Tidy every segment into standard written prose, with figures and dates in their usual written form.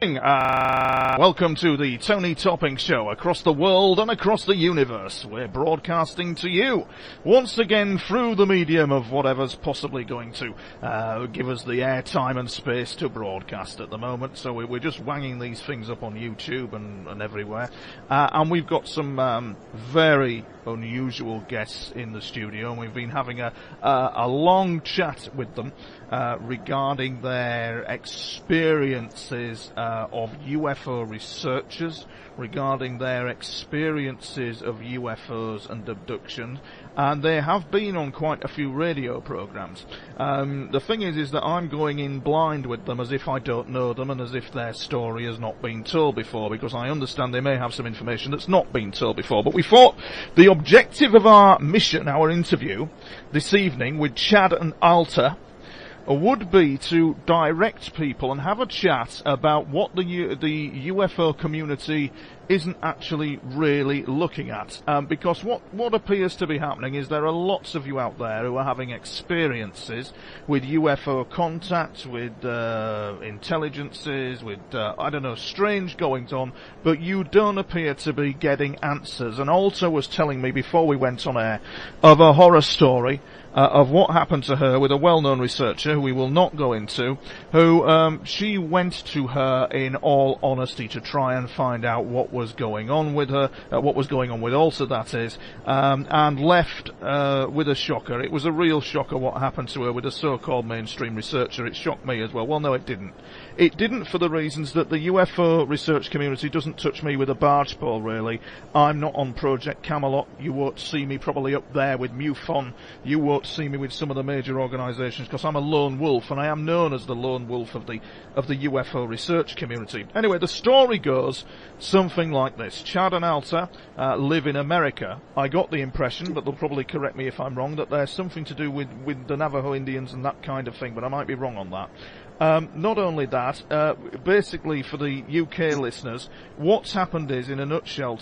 Welcome to the Tony Topping Show across the world and across the universe. We're broadcasting to you once again through the medium of whatever's possibly going to give us the airtime and space to broadcast at the moment. So we're just wanging these things up on YouTube and everywhere. And we've got some very unusual guests in the studio, and we've been having a long chat with them regarding their experiences of UFO researchers, regarding their experiences of UFOs and abduction, and they have been on quite a few radio programs. The thing is that I'm going in blind with them, as if I don't know them and as if their story has not been told before, because I understand they may have some information that's not been told before. But we thought the objective of our mission, our interview this evening with Chad and Alta, would be to direct people and have a chat about what the UFO community isn't actually really looking at. Because what appears to be happening is there are lots of you out there who are having experiences with UFO contact, with intelligences, with, strange goings on, but you don't appear to be getting answers. And Alta was telling me before we went on air of a horror story of what happened to her with a well-known researcher who we will not go into, who she went to her in all honesty to try and find out what was going on with her, what was going on with Alta, that is, and left with a shocker. It was a real shocker what happened to her with a so-called mainstream researcher. It shocked me as well. Well, no, it didn't. It didn't for the reasons that the UFO research community doesn't touch me with a barge pole, really. I'm not on Project Camelot. You won't see me probably up there with MUFON. You won't see me with some of the major organisations, because I'm a lone wolf, and I am known as the lone wolf of the UFO research community. Anyway, the story goes something like this. Chad and Alta live in America. I got the impression, but they'll probably correct me if I'm wrong, that there's something to do with the Navajo Indians and that kind of thing, but I might be wrong on that. Not only that, basically for the UK listeners, what's happened is, in a nutshell,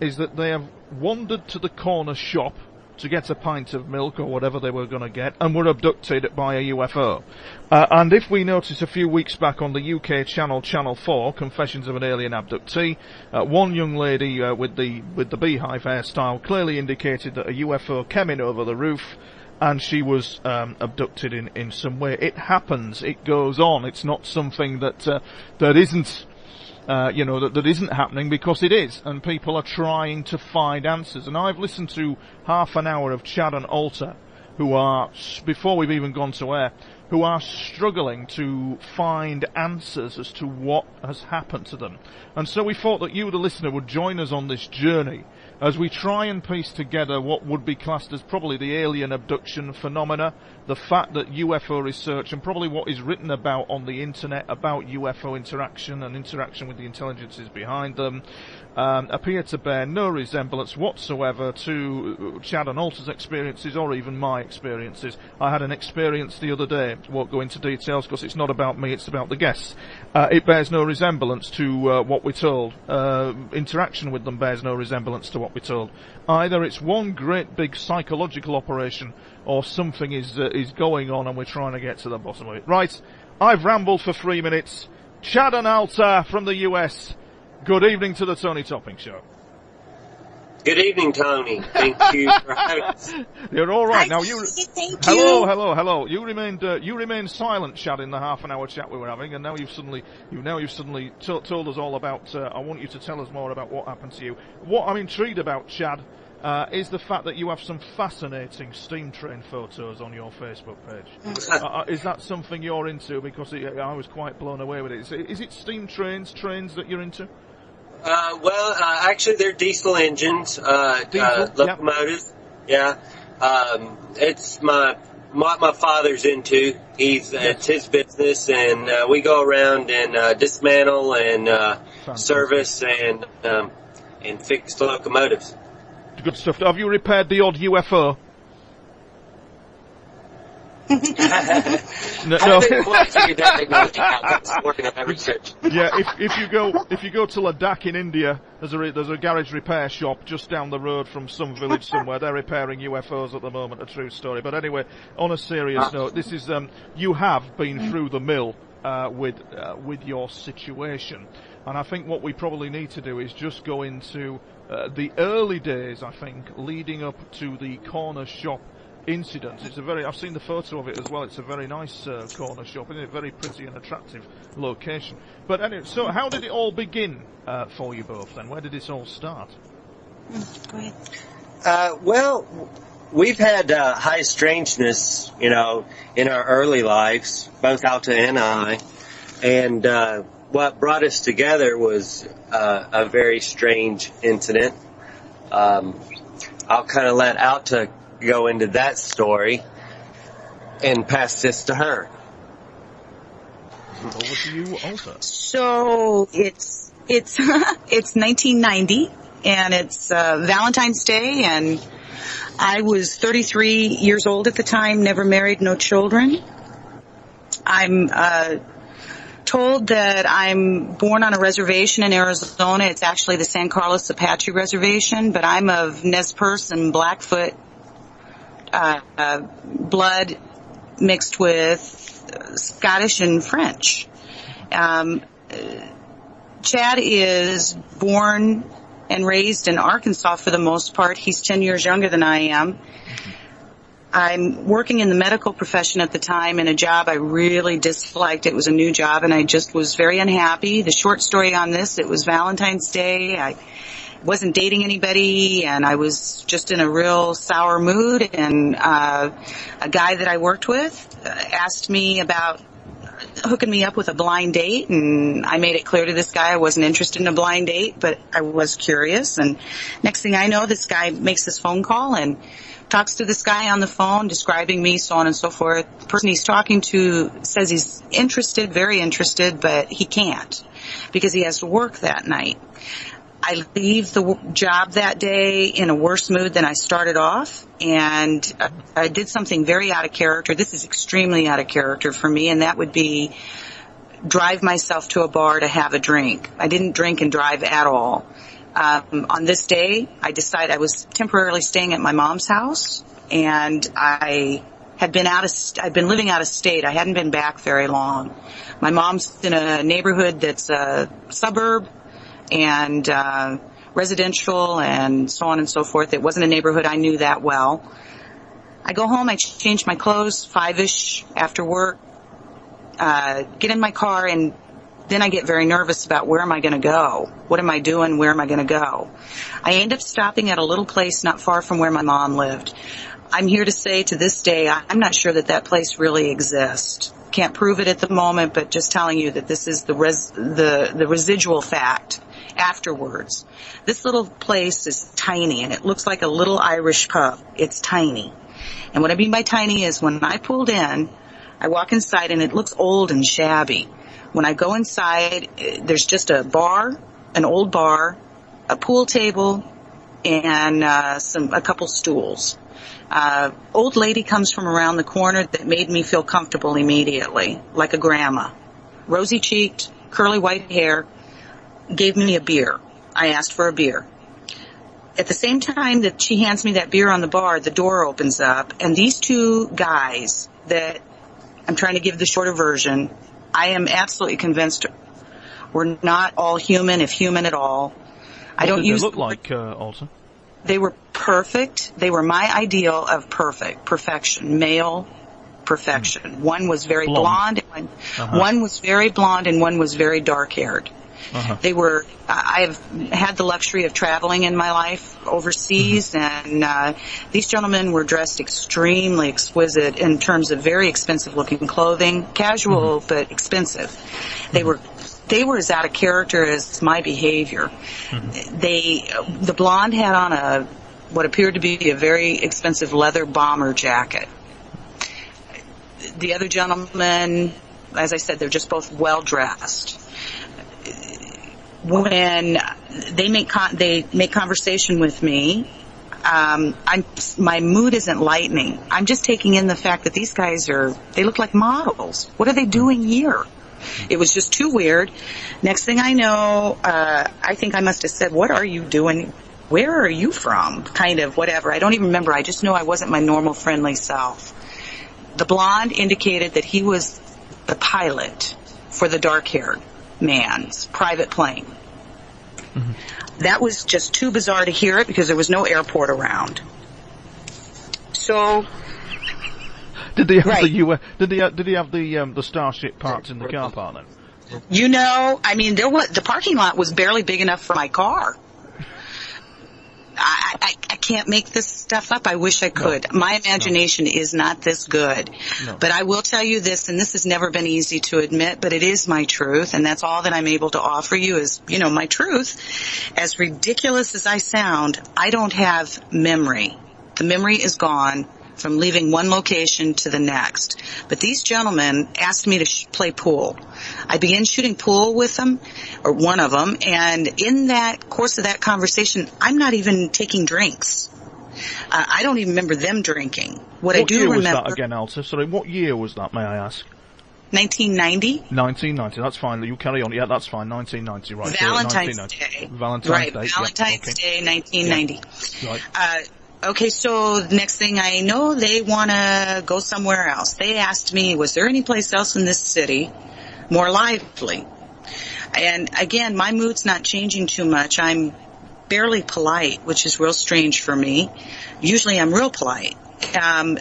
is that they have wandered to the corner shop to get a pint of milk or whatever they were going to get, and were abducted by a UFO. And if we notice a few weeks back on the UK channel, Channel 4, Confessions of an Alien Abductee, one young lady with the beehive hairstyle clearly indicated that a UFO came in over the roof, and she was abducted in some way. It happens. It goes on. It's not something that isn't that isn't happening, because it is, and people are trying to find answers. And I've listened to half an hour of Chad and Alta, who are, before we've even gone to air, who are struggling to find answers as to what has happened to them. And so we thought that you, the listener, would join us on this journey as we try and piece together what would be classed as probably the alien abduction phenomena, the fact that UFO research, and probably what is written about on the internet about UFO interaction and interaction with the intelligences behind them, appear to bear no resemblance whatsoever to Chad and Alta's experiences, or even my experiences. I had an experience the other day. Won't go into details because it's not about me, it's about the guests. It bears no resemblance to what we're told. Interaction with them bears no resemblance to what we're told. Either it's one great big psychological operation, or something is going on and we're trying to get to the bottom of it. Right, I've rambled for 3 minutes. Chad and Alta from the US, good evening to the Tony Topping Show. Good evening, Tony. Thank you for having us. You're all right. Now Thank hello. You remained silent, Chad, in the half an hour chat we were having, and now you've suddenly told us all about. I want you to tell us more about what happened to you. What I'm intrigued about, Chad, is the fact that you have some fascinating steam train photos on your Facebook page. Is that something you're into? Because I was quite blown away with it. Is it steam trains that you're into? Actually, they're diesel engines, locomotives. Yep. Yeah. It's what my father's into. It's his business, and we go around and dismantle and service and fix locomotives. Good stuff. Have you repaired the odd UFO? No. Yeah, if you go to Ladakh in India, there's a garage repair shop just down the road from some village somewhere. They're repairing UFOs at the moment. A true story. But anyway, on a serious note, this is you have been through the mill with your situation. And I think what we probably need to do is just go into the early days, I think, leading up to the corner shop incident. I've seen the photo of it as well. It's a very nice corner shop, isn't it? Very pretty and attractive location. But anyway, so how did it all begin for you both then? Where did this all start? Go ahead. Well, we've had high strangeness, in our early lives, both Alta and I. And what brought us together was a very strange incident. I'll kind of let Alta go into that story and pass this to her. Over to you, Alta. So it's 1990, and it's Valentine's Day, and I was 33 years old at the time, never married, no children. I'm told that I'm born on a reservation in Arizona. It's actually the San Carlos Apache Reservation, but I'm of Nez Perce and Blackfoot blood mixed with Scottish and French. Chad is born and raised in Arkansas for the most part. He's 10 years younger than I am. I'm working in the medical profession at the time in a job I really disliked. It was a new job, and I just was very unhappy. The short story on this, it was Valentine's Day. I wasn't dating anybody, and I was just in a real sour mood, and a guy that I worked with asked me about hooking me up with a blind date, and I made it clear to this guy I wasn't interested in a blind date, but I was curious. And next thing I know, this guy makes this phone call and talks to this guy on the phone, describing me, so on and so forth. The person he's talking to says he's interested, very interested, but he can't because he has to work that night. I leave the job that day in a worse mood than I started off, and I did something very out of character. This is extremely out of character for me, and that would be drive myself to a bar to have a drink. I didn't drink and drive at all. On this day, I decided I was temporarily staying at my mom's house, and I'd been living out of state. I hadn't been back very long. My mom's in a neighborhood that's a suburb and residential and so on and so forth. It wasn't a neighborhood I knew that well. I go home, I change my clothes, 5-ish after work, get in my car, and then I get very nervous about where am I going to go? What am I doing? Where am I going to go? I end up stopping at a little place not far from where my mom lived. I'm here to say to this day, I'm not sure that place really exists. Can't prove it at the moment, but just telling you that this is the residual fact afterwards. This little place is tiny, and it looks like a little Irish pub. It's tiny. And what I mean by tiny is when I pulled in, I walk inside, and it looks old and shabby. When I go inside, there's just a bar, an old bar, a pool table, and a couple stools. Old lady comes from around the corner that made me feel comfortable immediately, like a grandma. Rosy-cheeked, curly white hair, gave me a beer. I asked for a beer. At the same time that she hands me that beer on the bar, the door opens up, and these two guys that I'm trying to give the shorter version, I am absolutely convinced were not all human, if human at all. What did they look like, Alta? They were perfect. They were my ideal of perfection, male perfection. One was very blonde and one was very blonde, and one was very dark-haired. They were. I've had the luxury of traveling in my life overseas, and these gentlemen were dressed extremely exquisite in terms of very expensive-looking clothing, casual but expensive. They were as out of character as my behavior. The blonde had on what appeared to be a very expensive leather bomber jacket. The other gentlemen, as I said, they're just both well dressed. When they make conversation with me, my mood isn't lightening. I'm just taking in the fact that these guys they look like models. What are they doing here? It was just too weird. Next thing I know, I think I must have said, "What are you doing? Where are you from?" Kind of whatever. I don't even remember. I just know I wasn't my normal friendly self. The blonde indicated that he was the pilot for the dark-haired man's private plane. That was just too bizarre to hear it because there was no airport around. So, did they have did he have the Starship parked in the car park then? You know, I mean, the parking lot was barely big enough for my car. I can't make this stuff up. I wish I could. No, my imagination is not this good. No. But I will tell you this, and this has never been easy to admit, but it is my truth, and that's all that I'm able to offer you is, you know, my truth. As ridiculous as I sound, I don't have memory. The memory is gone from leaving one location to the next. But these gentlemen asked me to play pool. I began shooting pool with them, or one of them, and in that course of that conversation, I'm not even taking drinks. I don't even remember them drinking. What I do remember... What year was that again, Alta? Sorry, what year was that, may I ask? 1990. 1990, that's fine. You carry on. Yeah, that's fine. 1990, right. Valentine's Day. Valentine's Day. Valentine's Day, 1990. Yeah. Right. Okay, so the next thing I know, they want to go somewhere else. They asked me, was there any place else in this city more lively? And again, my mood's not changing too much. I'm barely polite, which is real strange for me. Usually I'm real polite.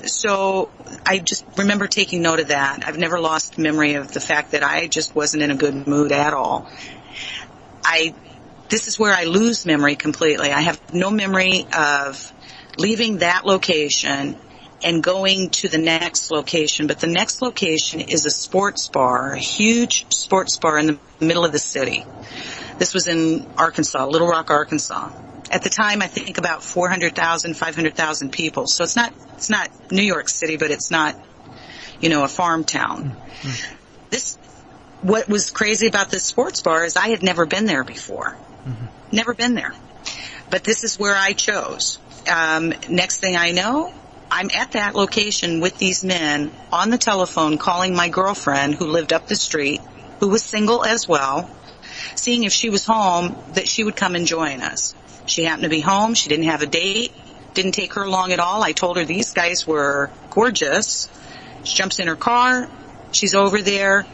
So I just remember taking note of that. I've never lost memory of the fact that I just wasn't in a good mood at all. This is where I lose memory completely. I have no memory of leaving that location and going to the next location. But the next location is a sports bar, a huge sports bar in the middle of the city. This was in Arkansas, Little Rock, Arkansas. At the time, I think about 400,000, 500,000 people. So it's not New York City, but it's not, you know, a farm town. What was crazy about this sports bar is I had never been there before. Never been there. But this is where I chose. Next thing I know, I'm at that location with these men on the telephone calling my girlfriend who lived up the street, who was single as well, seeing if she was home, that she would come and join us. She happened to be home. She didn't have a date. Didn't take her long at all. I told her these guys were gorgeous. She jumps in her car. She's over there.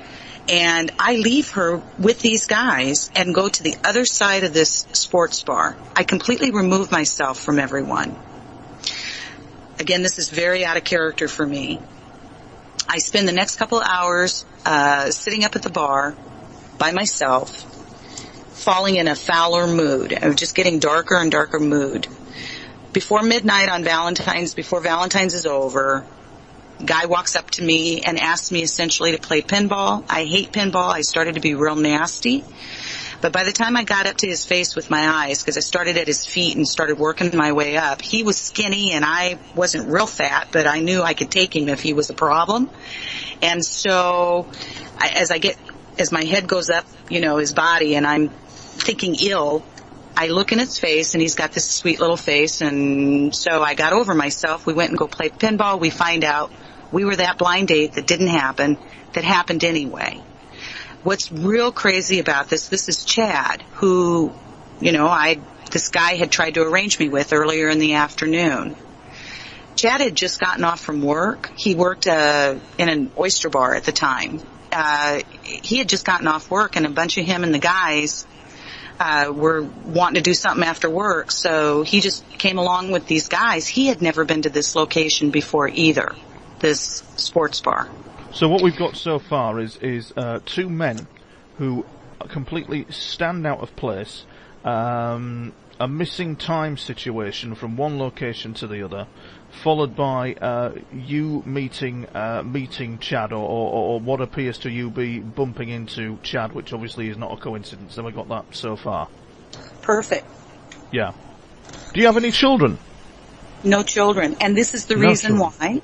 And I leave her with these guys and go to the other side of this sports bar. I completely remove myself from everyone. Again, this is very out of character for me. I spend the next couple of hours sitting up at the bar by myself, falling in a fouler mood, of just getting darker and darker mood. Before midnight on Valentine's, before Valentine's is over, guy walks up to me and asks me essentially to play pinball. I hate pinball. I started to be real nasty. But by the time I got up to his face with my eyes, because I started at his feet and started working my way up, he was skinny and I wasn't real fat, but I knew I could take him if he was a problem. And so as my head goes up, you know, his body, and I'm thinking ill, I look in his face, and he's got this sweet little face, and so I got over myself. We went and go play pinball. We find out we were that blind date that didn't happen, that happened anyway. What's real crazy about this is Chad, who, you know, this guy had tried to arrange me with earlier in the afternoon. Chad had just gotten off from work. He worked in an oyster bar at the time. He had just gotten off work, and a bunch of him and the guys were wanting to do something after work, so he just came along with these guys. He had never been to this location before either, this sports bar. So what we've got so far is two men who completely stand out of place, a missing time situation from one location to the other, followed by you meeting Chad, or what appears to you be bumping into Chad, which obviously is not a coincidence. Then we got that so far. Perfect. Yeah. Do you have any children? No children, and this is the reason why.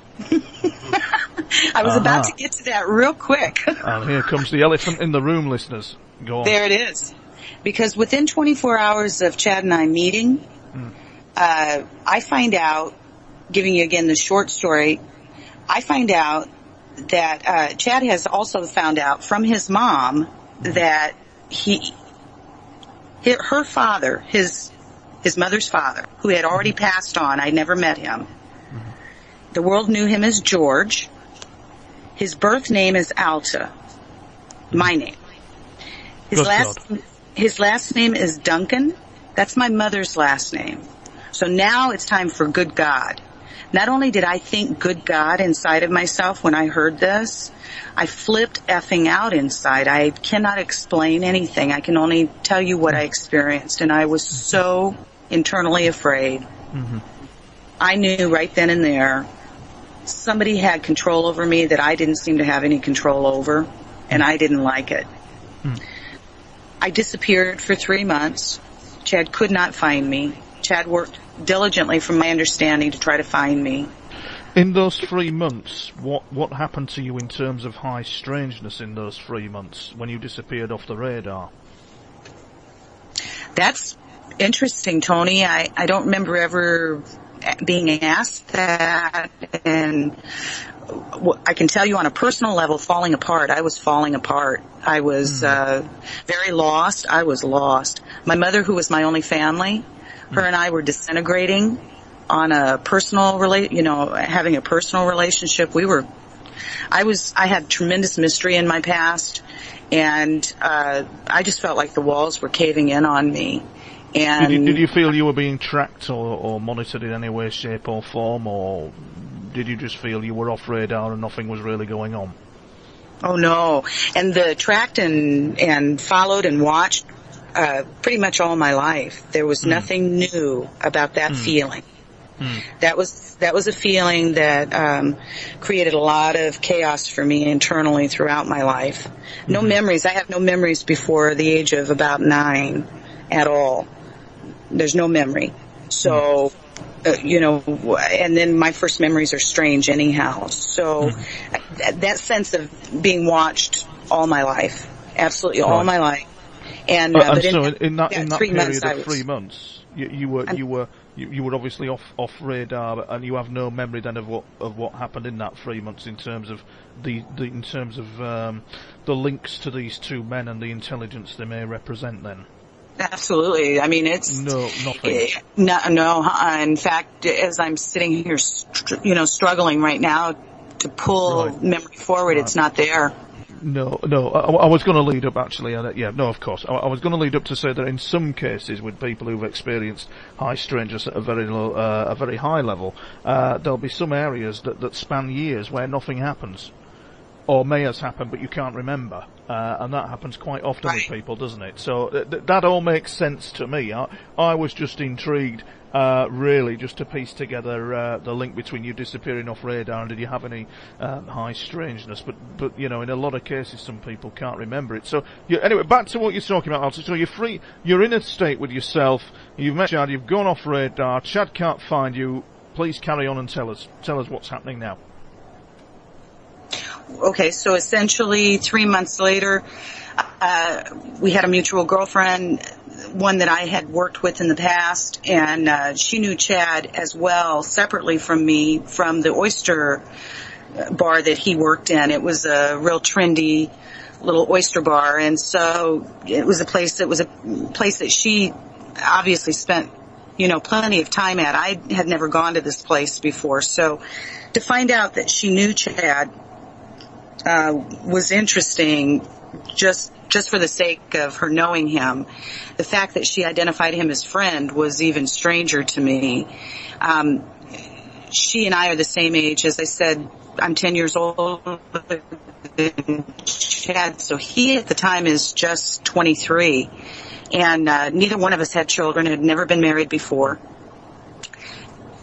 I was about to get to that real quick. And here comes the elephant in the room, listeners. Go on. There it is. Because within 24 hours of Chad and I meeting, I find out, giving you again the short story, I find out that Chad has also found out from his mom that her father, his mother's father, who had already passed on, I never met him. The world knew him as George. His birth name is Alta. My name. His last name is Duncan. That's my mother's last name. So now it's time for good God. Not only did I think good God inside of myself when I heard this, I flipped effing out inside. I cannot explain anything. I can only tell you what I experienced, and I was so internally afraid. Mm-hmm. I knew right then and there somebody had control over me that I didn't seem to have any control over, and I didn't like it. Mm. I disappeared for 3 months. Chad could not find me. Chad worked diligently, from my understanding, to try to find me. In those 3 months, what happened to you in terms of high strangeness in those 3 months when you disappeared off the radar? That's interesting, Tony. I don't remember ever being asked that, and I can tell you on a personal level, falling apart. I was falling apart. I was very lost. I was lost. My mother, who was my only family, her and I were disintegrating on a personal having a personal relationship. I had tremendous mystery in my past, and I just felt like the walls were caving in on me. And did you feel you were being tracked or monitored in any way, shape or form, or did you just feel you were off radar and nothing was really going on? Oh no, and the tracked and followed and watched pretty much all my life. There was nothing new about that feeling. That was a feeling that created a lot of chaos for me internally throughout my life. No memories. I have no memories before the age of about 9 at all. There's no memory. So, and then my first memories are strange anyhow. So that sense of being watched all my life, absolutely all my life. And so in that period of 3 months, you were obviously off radar, and you have no memory then of what happened in that 3 months in terms of the links to these two men and the intelligence they may represent. Then absolutely. I mean, it's nothing. No. In fact, as I'm sitting here, struggling right now to pull memory forward, it's not there. No. I was going to lead up, actually. Of course. I was going to lead up to say that in some cases, with people who've experienced high strangeness at a very high level, there'll be some areas that span years where nothing happens, or may has happened, but you can't remember, and that happens quite often with people, doesn't it? So that all makes sense to me. I was just intrigued. Really, just to piece together the link between you disappearing off radar and did you have any high strangeness. But in a lot of cases, some people can't remember it. So anyway, back to what you're talking about, Alta. So you're free. You're in a state with yourself. You've met Chad. You've gone off radar. Chad can't find you. Please carry on and tell us what's happening now. Okay, so essentially 3 months later, we had a mutual girlfriend, one that I had worked with in the past, and she knew Chad as well, separately from me, from the oyster bar that he worked in. It was a real trendy little oyster bar, and so it was a place that she obviously spent, plenty of time at. I had never gone to this place before, so to find out that she knew Chad was interesting, just for the sake of her knowing him. The fact that she identified him as friend was even stranger to me. She and I are the same age. As I said, I'm 10 years older than Chad, so he at the time is just 23. And neither one of us had children, had never been married before.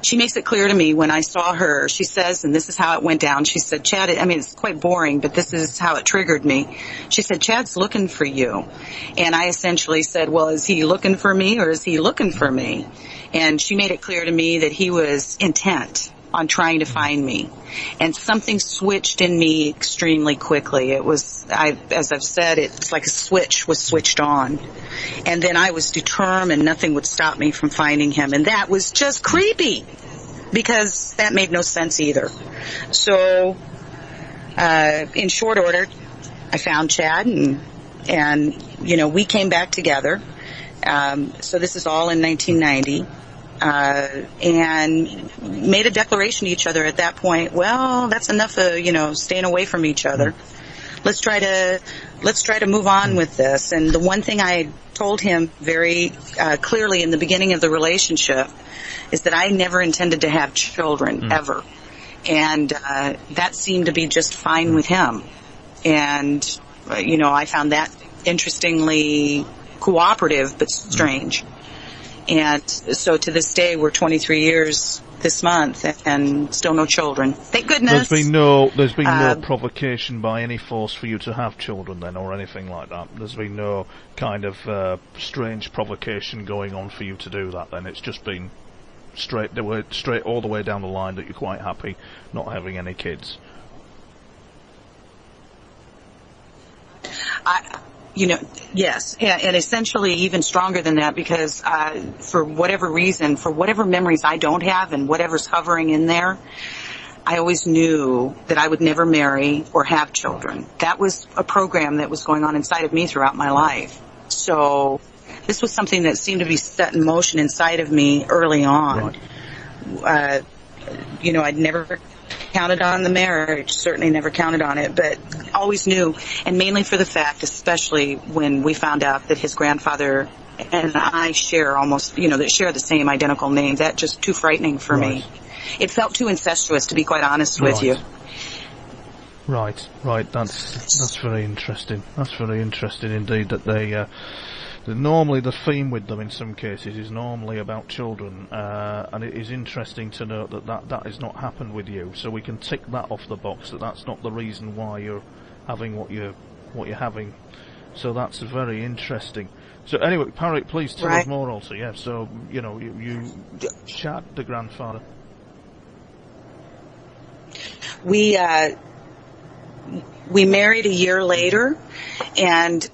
She makes it clear to me when I saw her, she says, and this is how it went down, she said, Chad, it's quite boring, but this is how it triggered me. She said, Chad's looking for you. And I essentially said, well, is he looking for me or is he looking for me? And she made it clear to me that he was intent on trying to find me. And something switched in me extremely quickly. It was, as I've said, it's like a switch was switched on. And then I was determined nothing would stop me from finding him. And that was just creepy, because that made no sense either. So, in short order, I found Chad and we came back together. So this is all in 1990. And made a declaration to each other at that point. Well, that's enough of, staying away from each other. let's try to move on with this. And the one thing I told him very clearly in the beginning of the relationship is that I never intended to have children, ever. And that seemed to be just fine with him. And, I found that interestingly cooperative but strange. And so to this day, we're 23 years this month and still no children. Thank goodness. There's been no provocation by any force for you to have children then, or anything like that. There's been no kind of strange provocation going on for you to do that then. It's just been straight all the way down the line that you're quite happy not having any kids. Yes, and essentially even stronger than that, because for whatever reason, for whatever memories I don't have and whatever's hovering in there, I always knew that I would never marry or have children. That was a program that was going on inside of me throughout my life. So this was something that seemed to be set in motion inside of me early on. Right. I'd never counted on the marriage, certainly never counted on it, but always knew, and mainly for the fact, especially when we found out that his grandfather and I share that share the same identical name. That just too frightening for me. It felt too incestuous, to be quite honest with you. Right. That's very interesting. That's very interesting indeed, that they normally the theme with them in some cases is normally about children, and it is interesting to note that has not happened with you. So we can tick that off the box, that's not the reason why you're having what you're having. So that's very interesting. So anyway, Parry, please tell us more also. Yeah. So you chat the grandfather. We married a year later, and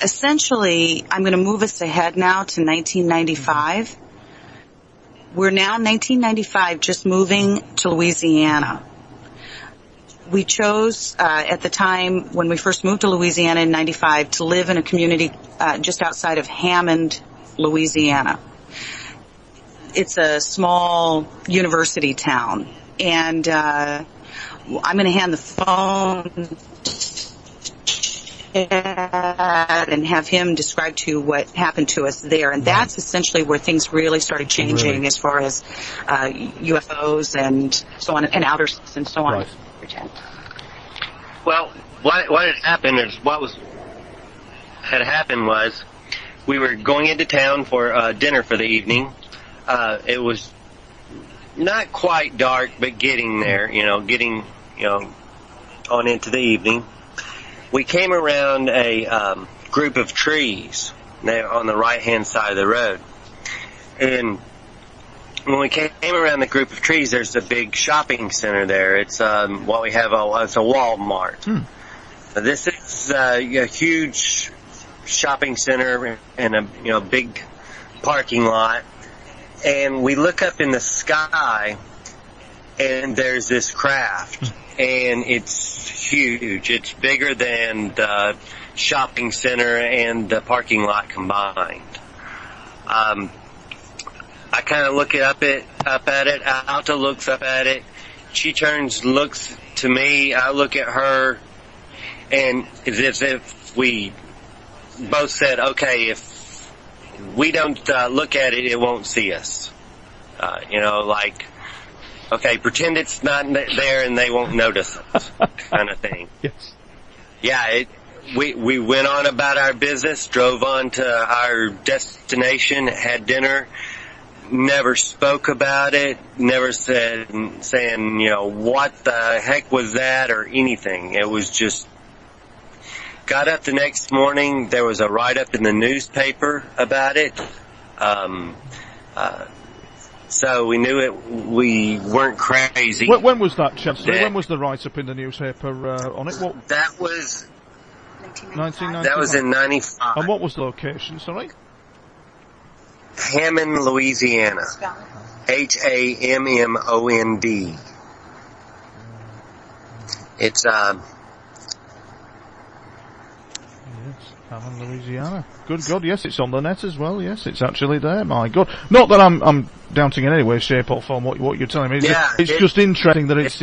essentially, I'm going to move us ahead now to 1995. We're now in 1995, just moving to Louisiana. We chose, at the time when we first moved to Louisiana in 95, to live in a community just outside of Hammond, Louisiana. It's a small university town, and I'm going to hand the phone and have him describe to you what happened to us there. And that's essentially where things really started changing as far as UFOs and so on, and outer space and so on. Right. Well, what had happened is had happened was we were going into town for dinner for the evening. It was not quite dark, but getting there, getting on into the evening. We came around a group of trees there on the right-hand side of the road. And when we came around the group of trees, there's a big shopping center there. It's what we have, it's a Walmart. This is a huge shopping center and a big parking lot. And we look up in the sky, and there's this craft. And it's huge. It's bigger than the shopping center and the parking lot combined. I kind of look up at it. Alta looks up at it. She turns, looks to me. I look at her, and it's as if we both said, "Okay, if we don't look at it, it won't see us." Okay, pretend it's not there and they won't notice us, kind of thing. Yes. Yeah, we went on about our business, drove on to our destination, had dinner, never spoke about it, never saying, what the heck was that or anything. It was just, got up the next morning, there was a write-up in the newspaper about it. So we knew we weren't crazy. When was that, Chancellor? When was the write-up in the newspaper on it? That was 1995. That was in 95. And what was the location, sorry? Hammond, Louisiana. Hammond. It's Hammond, Louisiana. Good God, yes, it's on the net as well. Yes, it's actually there. My God, not that I'm doubting in any way, shape, or form what you're telling me. It's just interesting that it's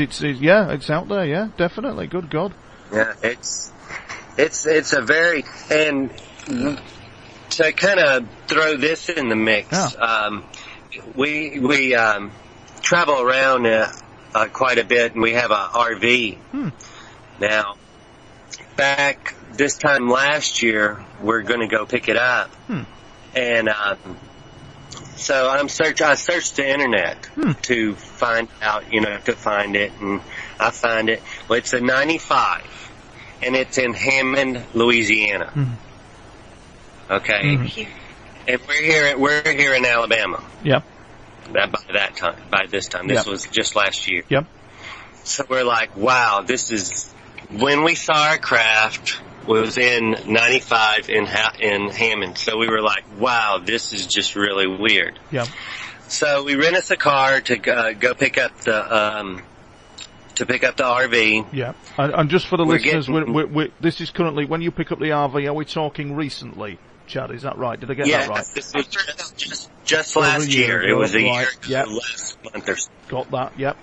out there. Yeah, definitely. Good God. Yeah, it's It's a very, and to kind of throw this in the mix, we travel around quite a bit, and we have a RV. Now, back this time last year, we're going to go pick it up, and so I searched the internet to find out, to find it, and I find it. Well, it's a 95. And it's in Hammond, Louisiana. Okay, and we're here in Alabama. Yep. By this time, this was just last year. Yep. So we're like, wow, this is when we saw our craft was in 95 in Hammond. So we were like, wow, this is just really weird. Yep. So we rent us a car to go pick up the RV. Yeah, and just for the listeners, this is currently, when you pick up the RV, are we talking recently, Chad? Is that right? Did I get that right? Yes, this was just last year. It was a year ago, last month or so. Got that, yep.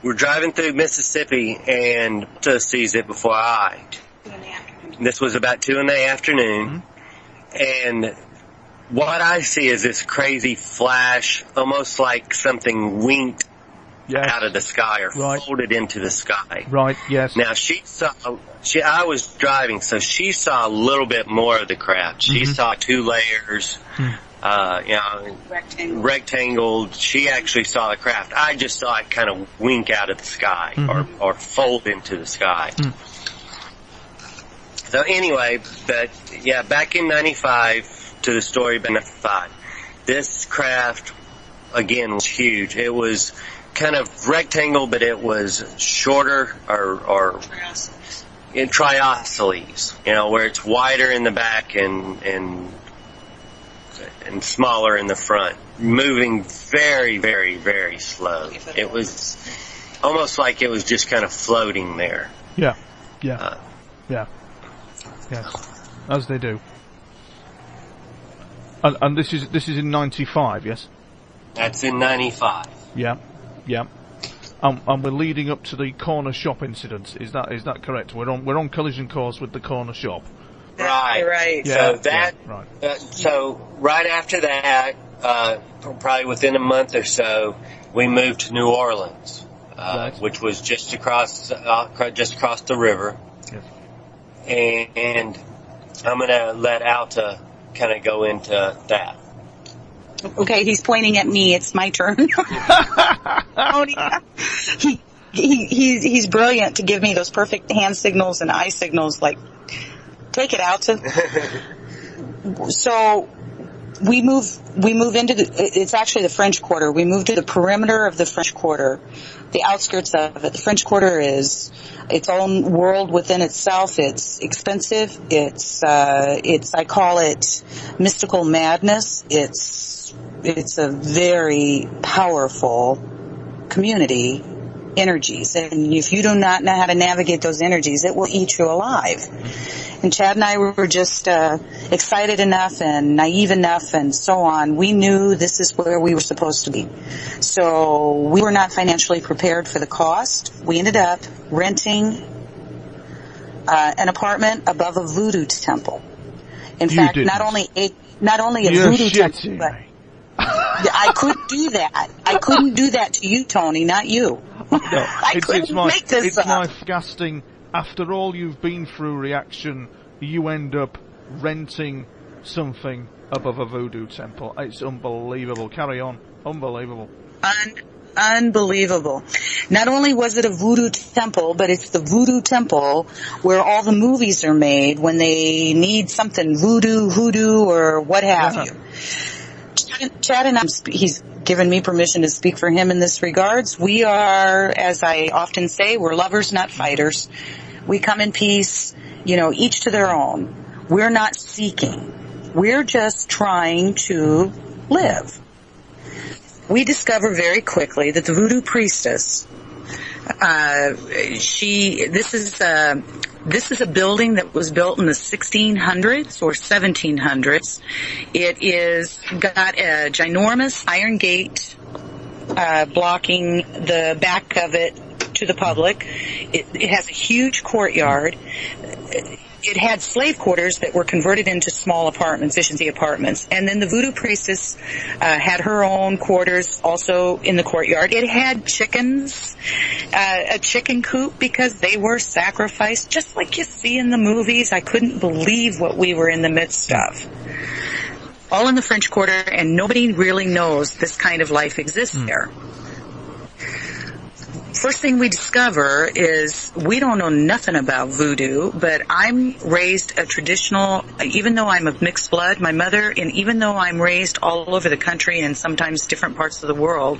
We're driving through Mississippi, and to sees it before I. This was about 2 in the afternoon, and what I see is this crazy flash, almost like something winked out of the sky or folded into the sky. Right, yes. Now I was driving, so she saw a little bit more of the craft. She saw 2 layers, rectangle. She actually saw the craft. I just saw it kind of wink out of the sky or fold into the sky. So anyway, back in 95, to the story about 95, this craft, again, was huge. It was kind of rectangle, but it was shorter or in triosceles, where it's wider in the back and smaller in the front, moving very, very, very slow. It was almost like it was just kind of floating there. Yeah, as they do. And this is in 95, yes? That's in 95. Yeah. Yeah, and we're leading up to the corner shop incident. Is that correct? We're on collision course with the corner shop. Right. Yeah, so right after that, probably within a month or so, we moved to New Orleans, which was just across the river. Yes. And I'm gonna let Alta kind of go into that. Okay, he's pointing at me. It's my turn. He's brilliant to give me those perfect hand signals and eye signals, like, take it, Alta. So we move into it's actually the French Quarter. We move to the perimeter of the French Quarter, the outskirts of it. The French Quarter is its own world within itself. It's expensive. It's I call it mystical madness. It's a very powerful community, energies, and if you do not know how to navigate those energies, it will eat you alive. And Chad and I were just excited enough and naive enough and so on. We knew this is where we were supposed to be. So we were not financially prepared for the cost. We ended up renting an apartment above a voodoo temple. In fact, not only a voodoo temple, but I couldn't do that. I couldn't do that to you, Tony, not you. No, I couldn't make this up. It's my flabbergasting. After all you've been through, reaction, you end up renting something above a voodoo temple. It's unbelievable. Carry on. Unbelievable. Unbelievable. Not only was it a voodoo temple, but it's the voodoo temple where all the movies are made when they need something voodoo, hoodoo, or what have you. Chad and I, he's given me permission to speak for him in this regards. We are, as I often say, we're lovers, not fighters. We come in peace, each to their own. We're not seeking. We're just trying to live. We discover very quickly that the voodoo priestess, this is a building that was built in the 1600s or 1700s. It is got a ginormous iron gate blocking the back of it to the public. It has a huge courtyard. It had slave quarters that were converted into small apartments, efficiency apartments. And then the voodoo priestess had her own quarters also in the courtyard. It had chickens, a chicken coop, because they were sacrificed, just like you see in the movies. I couldn't believe what we were in the midst of. All in the French Quarter, and nobody really knows this kind of life exists there. First thing we discover is we don't know nothing about voodoo, but I'm raised a traditional, even though I'm of mixed blood, my mother, and even though I'm raised all over the country and sometimes different parts of the world,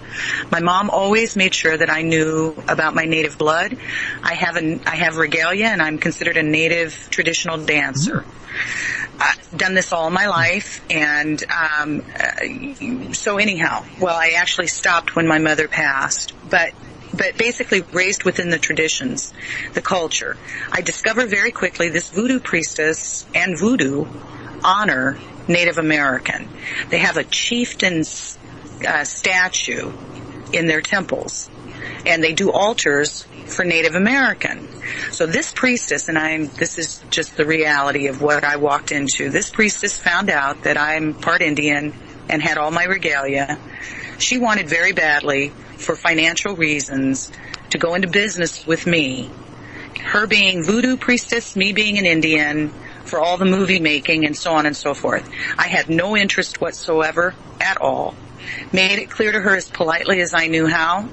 my mom always made sure that I knew about my native blood. I have regalia, and I'm considered a native traditional dancer. I've done this all my life, and so anyhow, well, I actually stopped when my mother passed, but basically raised within the traditions, the culture. I discovered very quickly this voodoo priestess and voodoo honor Native American. They have a chieftain's statue in their temples, and they do altars for Native American. So this priestess, and this is just the reality of what I walked into, this priestess found out that I'm part Indian and had all my regalia. She wanted very badly, for financial reasons, to go into business with me. Her being voodoo priestess, me being an Indian, for all the movie making and so on and so forth. I had no interest whatsoever at all. Made it clear to her as politely as I knew how.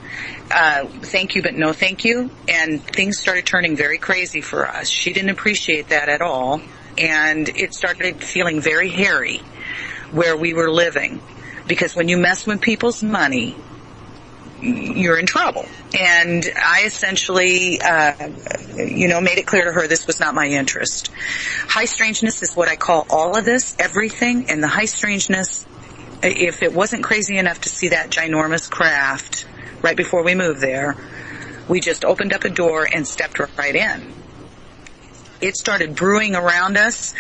Thank you, but no thank you. And things started turning very crazy for us. She didn't appreciate that at all. And it started feeling very hairy where we were living. Because when you mess with people's money, you're in trouble. And I essentially, made it clear to her this was not my interest. High strangeness is what I call all of this, everything. And the high strangeness, if it wasn't crazy enough to see that ginormous craft right before we moved there, we just opened up a door and stepped right in. It started brewing around us.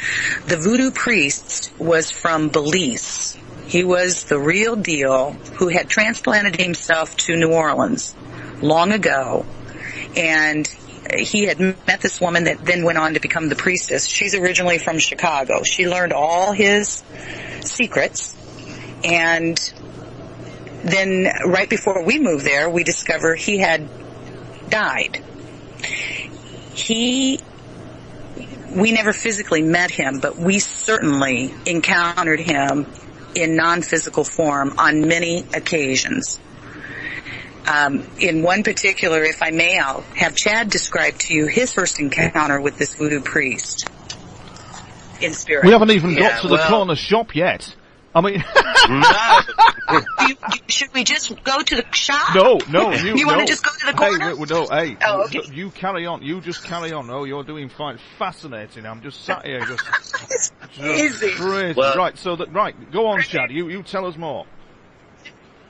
The voodoo priest was from Belize. He was the real deal, who had transplanted himself to New Orleans long ago. And he had met this woman that then went on to become the priestess. She's originally from Chicago. She learned all his secrets. And then right before we moved there, we discovered he had died. We never physically met him, but we certainly encountered him in non-physical form on many occasions. In one particular, if I may, I'll have Chad describe to you his first encounter with this voodoo priest in spirit. We haven't even got to the corner shop yet. I mean... Should we just go to the shop? No. You want to just go to the corner? Hey, oh, okay. You carry on. You just carry on. No, you're doing fine. Fascinating. I'm just sat here just easy. Crazy. Well, right, go on, Chad. You tell us more.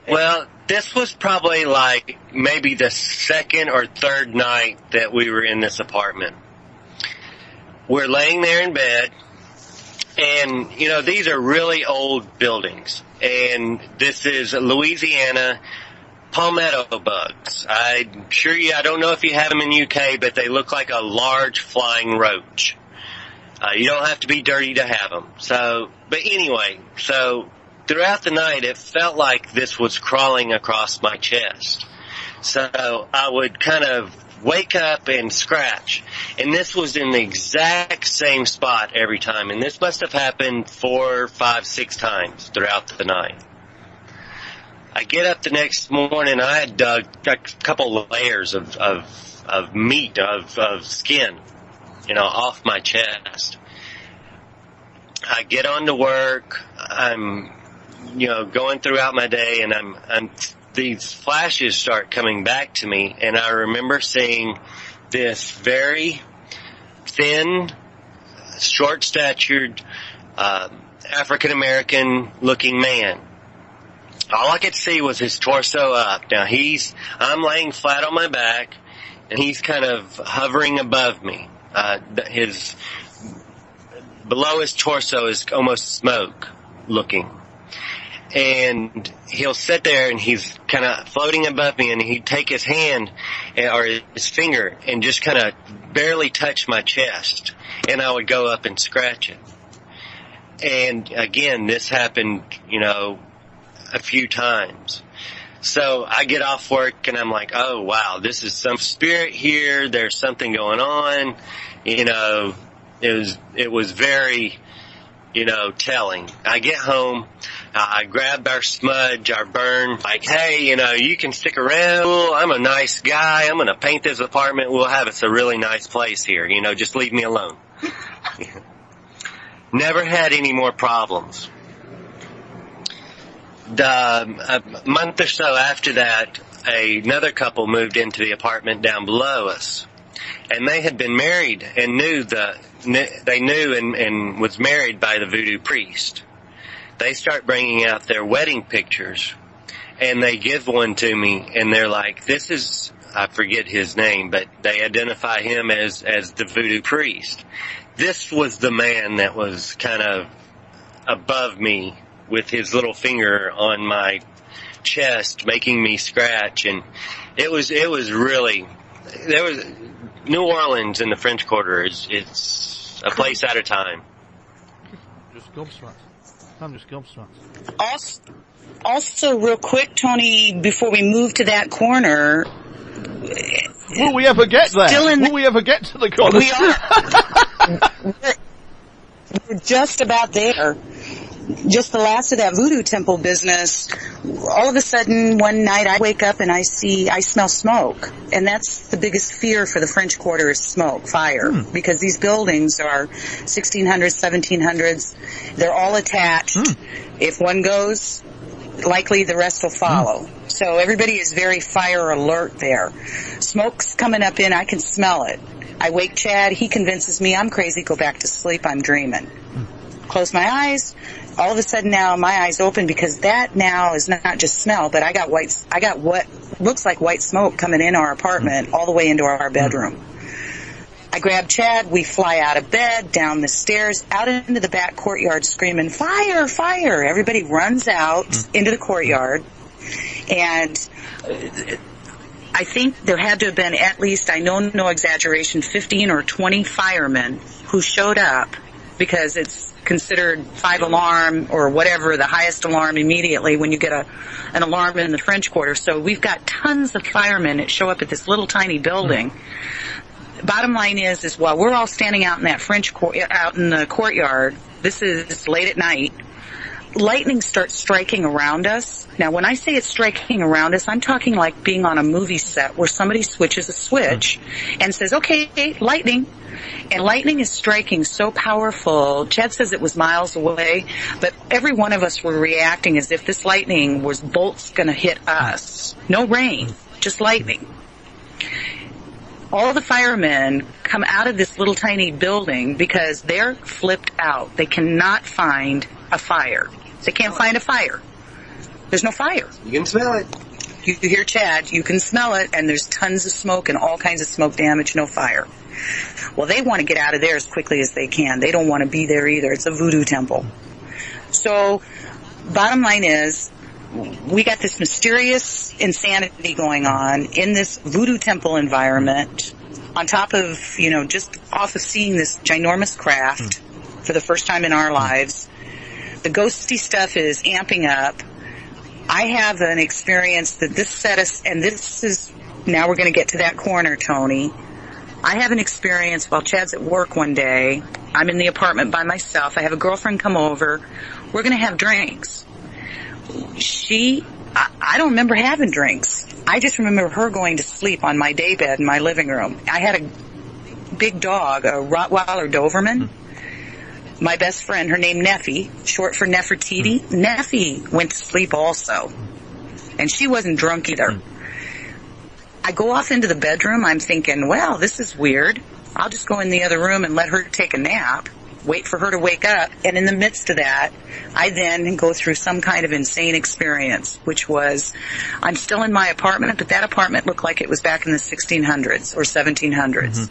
Well, this was probably like maybe the second or third night that we were in this apartment. We're laying there in bed. And, these are really old buildings. And this is Louisiana palmetto bugs. I don't know if you have them in UK, but they look like a large flying roach. You don't have to be dirty to have them. But anyway, throughout the night, it felt like this was crawling across my chest. So I would kind of wake up and scratch. And this was in the exact same spot every time. And this must have happened 4, 5, 6 times throughout the night. I get up the next morning, I had dug a couple of layers of meat, of skin, off my chest. I get on to work. I'm, going throughout my day, and these flashes start coming back to me, and I remember seeing this very thin, short-statured, African-American looking man. All I could see was his torso up. Now I'm laying flat on my back, and he's kind of hovering above me. Below his torso is almost smoke looking. and he'll sit there and he's kind of floating above me, and he'd take his hand or his finger and just kind of barely touch my chest, and I would go up and scratch it. And again, this happened, a few times. So I get off work and I'm like, oh wow, this is some spirit here. There's something going on. It was very, telling. I get home, I grab our smudge, our burn, like, hey, you can stick around. I'm a nice guy. I'm going to paint this apartment. We'll have us a really nice place here. Just leave me alone. Never had any more problems. A month or so after that, another couple moved into the apartment down below us. And they had been married and knew and was married by the voodoo priest. They start bringing out their wedding pictures, and they give one to me, and they're like, this is, I forget his name, but they identify him as the voodoo priest. This was the man that was kind of above me with his little finger on my chest, making me scratch, and it was really, there was, New Orleans in the French Quarter it's a place at a time. Just gobsmacked. I'm just gobsmacked. Also, real quick, Tony, before we move to that corner, will we ever get there? Will we ever get to the corner? We are. We're just about there. Just the last of that voodoo temple business. All of a sudden, one night I wake up and I smell smoke. And that's the biggest fear for the French Quarter is smoke, fire. Because these buildings are 1600s, 1700s. They're all attached. If one goes, likely the rest will follow. So everybody is very fire alert there. Smoke's coming up in, I can smell it. I wake Chad, he convinces me I'm crazy, go back to sleep, I'm dreaming. Close my eyes. All of a sudden now my eyes open because that now is not just smell, but I got what looks like white smoke coming in our apartment all the way into our bedroom. I grab Chad, we fly out of bed, down the stairs, out into the back courtyard screaming, fire, fire. Everybody runs out into the courtyard, and I think there had to have been at least, I know no exaggeration, 15 or 20 firemen who showed up because it's considered 5-alarm or whatever, the highest alarm immediately when you get an alarm in the French Quarter. So we've got tons of firemen that show up at this little tiny building. Bottom line is while we're all standing out in that out in the courtyard, this is late at night, lightning starts striking around us. Now, when I say it's striking around us, I'm talking like being on a movie set where somebody switches a switch and says, okay, lightning. And lightning is striking so powerful. Chad says it was miles away, but every one of us were reacting as if this lightning was bolts going to hit us. No rain, just lightning. All the firemen come out of this little tiny building because they're flipped out. They cannot find a fire. They can't find a fire. There's no fire. You can smell it. You hear Chad, you can smell it, and there's tons of smoke and all kinds of smoke damage, no fire. Well, they want to get out of there as quickly as they can. They don't want to be there either. It's a voodoo temple. So, bottom line is, we got this mysterious insanity going on in this voodoo temple environment, on top of, just off of seeing this ginormous craft for the first time in our lives. The ghosty stuff is amping up. I have an experience that this set us, and this is, now we're going to get to that corner, Tony. I have an experience while Chad's at work one day. I'm in the apartment by myself. I have a girlfriend come over. We're going to have drinks. I don't remember having drinks. I just remember her going to sleep on my daybed in my living room. I had a big dog, a Rottweiler Doberman. My best friend, her name Neffy, short for Nefertiti. Neffy went to sleep also. And she wasn't drunk either. I go off into the bedroom. I'm thinking, well, this is weird. I'll just go in the other room and let her take a nap, wait for her to wake up. And in the midst of that, I then go through some kind of insane experience, which was, I'm still in my apartment, but that apartment looked like it was back in the 1600s or 1700s.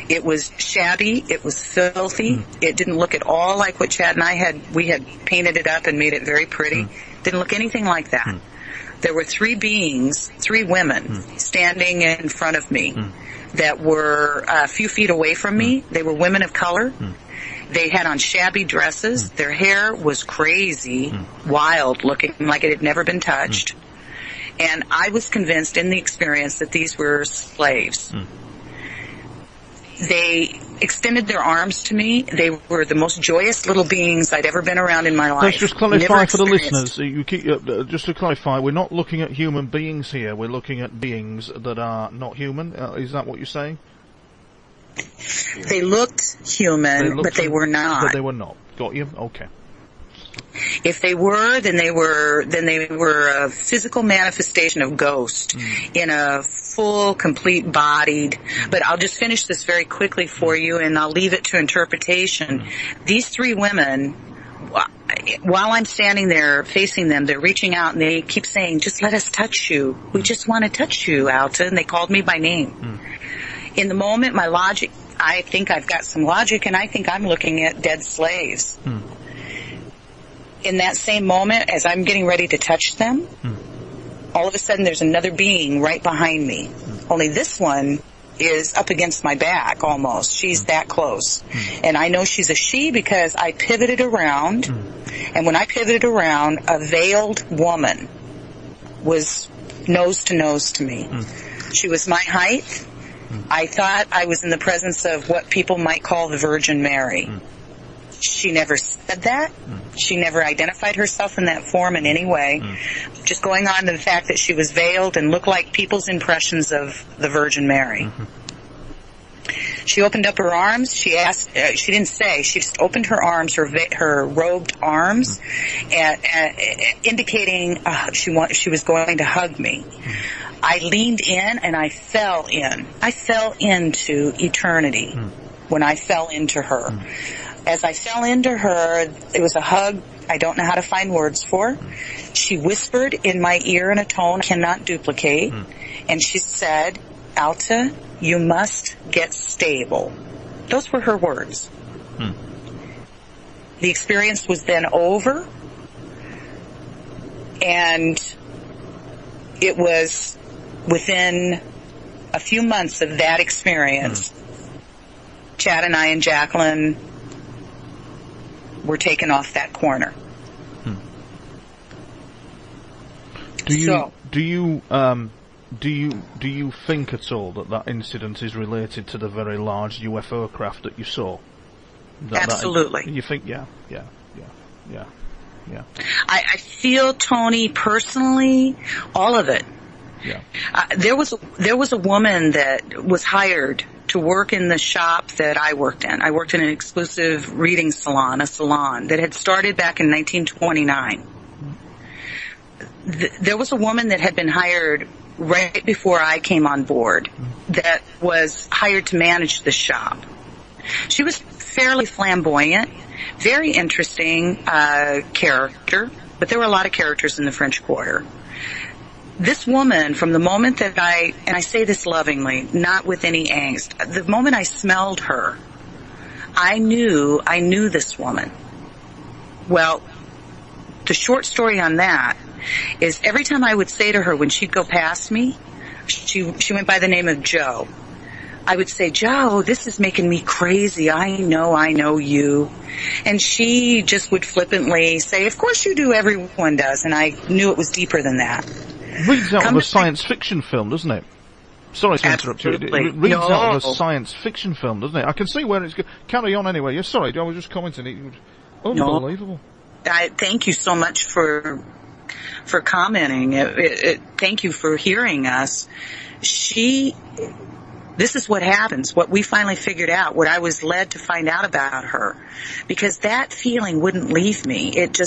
It was shabby. It was filthy. It didn't look at all like what Chad and I we had painted it up and made it very pretty. Didn't look anything like that. There were three beings, three women, standing in front of me that were a few feet away from me. They were women of color. They had on shabby dresses. Their hair was crazy, wild, looking like it had never been touched. And I was convinced in the experience that these were slaves. They extended their arms to me. They were the most joyous little beings I'd ever been around in my life. Let's just clarify for the listeners. Just to clarify, we're not looking at human beings here. We're looking at beings that are not human. Is that what you're saying? They looked human, but they were not. But they were not. Got you? Okay. If they were, then they were a physical manifestation of ghost in a full, complete bodied. But I'll just finish this very quickly for you, and I'll leave it to interpretation. These three women, while I'm standing there facing them, they're reaching out and they keep saying, "Just let us touch you. We just want to touch you, Alta." And they called me by name. In the moment, my logic, I think I've got some logic, and I think I'm looking at dead slaves. In that same moment, as I'm getting ready to touch them, all of a sudden there's another being right behind me. Only this one is up against my back almost. She's that close. And I know she's a she because I pivoted around, and when I pivoted around, a veiled woman was nose to nose to me. She was my height. I thought I was in the presence of what people might call the Virgin Mary. She never said that. She never identified herself in that form in any way. Just going on to the fact that she was veiled and looked like people's impressions of the Virgin Mary. She opened up her arms. She asked. She didn't say. She just opened her arms, her robed arms, indicating she was going to hug me. I leaned in and I fell in. I fell into eternity when I fell into her. As I fell into her, it was a hug I don't know how to find words for. She whispered in my ear in a tone I cannot duplicate, and she said, "Alta, you must get stable." Those were her words. The experience was then over, and it was within a few months of that experience, Chad and I and Jacqueline were taken off that corner. Do you think at all that incident is related to the very large UFO craft that you saw? Absolutely. You think? Yeah. I feel, Tony, personally, all of it. Yeah. There was a woman that was hired to work in the shop that I worked in. I worked in an exclusive reading salon, a salon that had started back in 1929. There was a woman that had been hired right before I came on board that was hired to manage the shop. She was fairly flamboyant, very interesting character, but there were a lot of characters in the French Quarter. This woman, from the moment that and I say this lovingly, not with any angst, the moment I smelled her, I knew this woman. Well, the short story on that is every time I would say to her when she'd go past me, she went by the name of Joe. I would say, "Joe, this is making me crazy. I know you." And she just would flippantly say, "Of course you do, everyone does." And I knew it was deeper than that. Reads out of a science fiction film, doesn't it? Sorry to interrupt you. It reads out of a science fiction film, doesn't it? I can see where it's going. Carry on anyway. Yes, sorry, I was just commenting. Unbelievable. Thank you so much for commenting. Thank you for hearing us. This is what happens, what we finally figured out, what I was led to find out about her. Because that feeling wouldn't leave me. It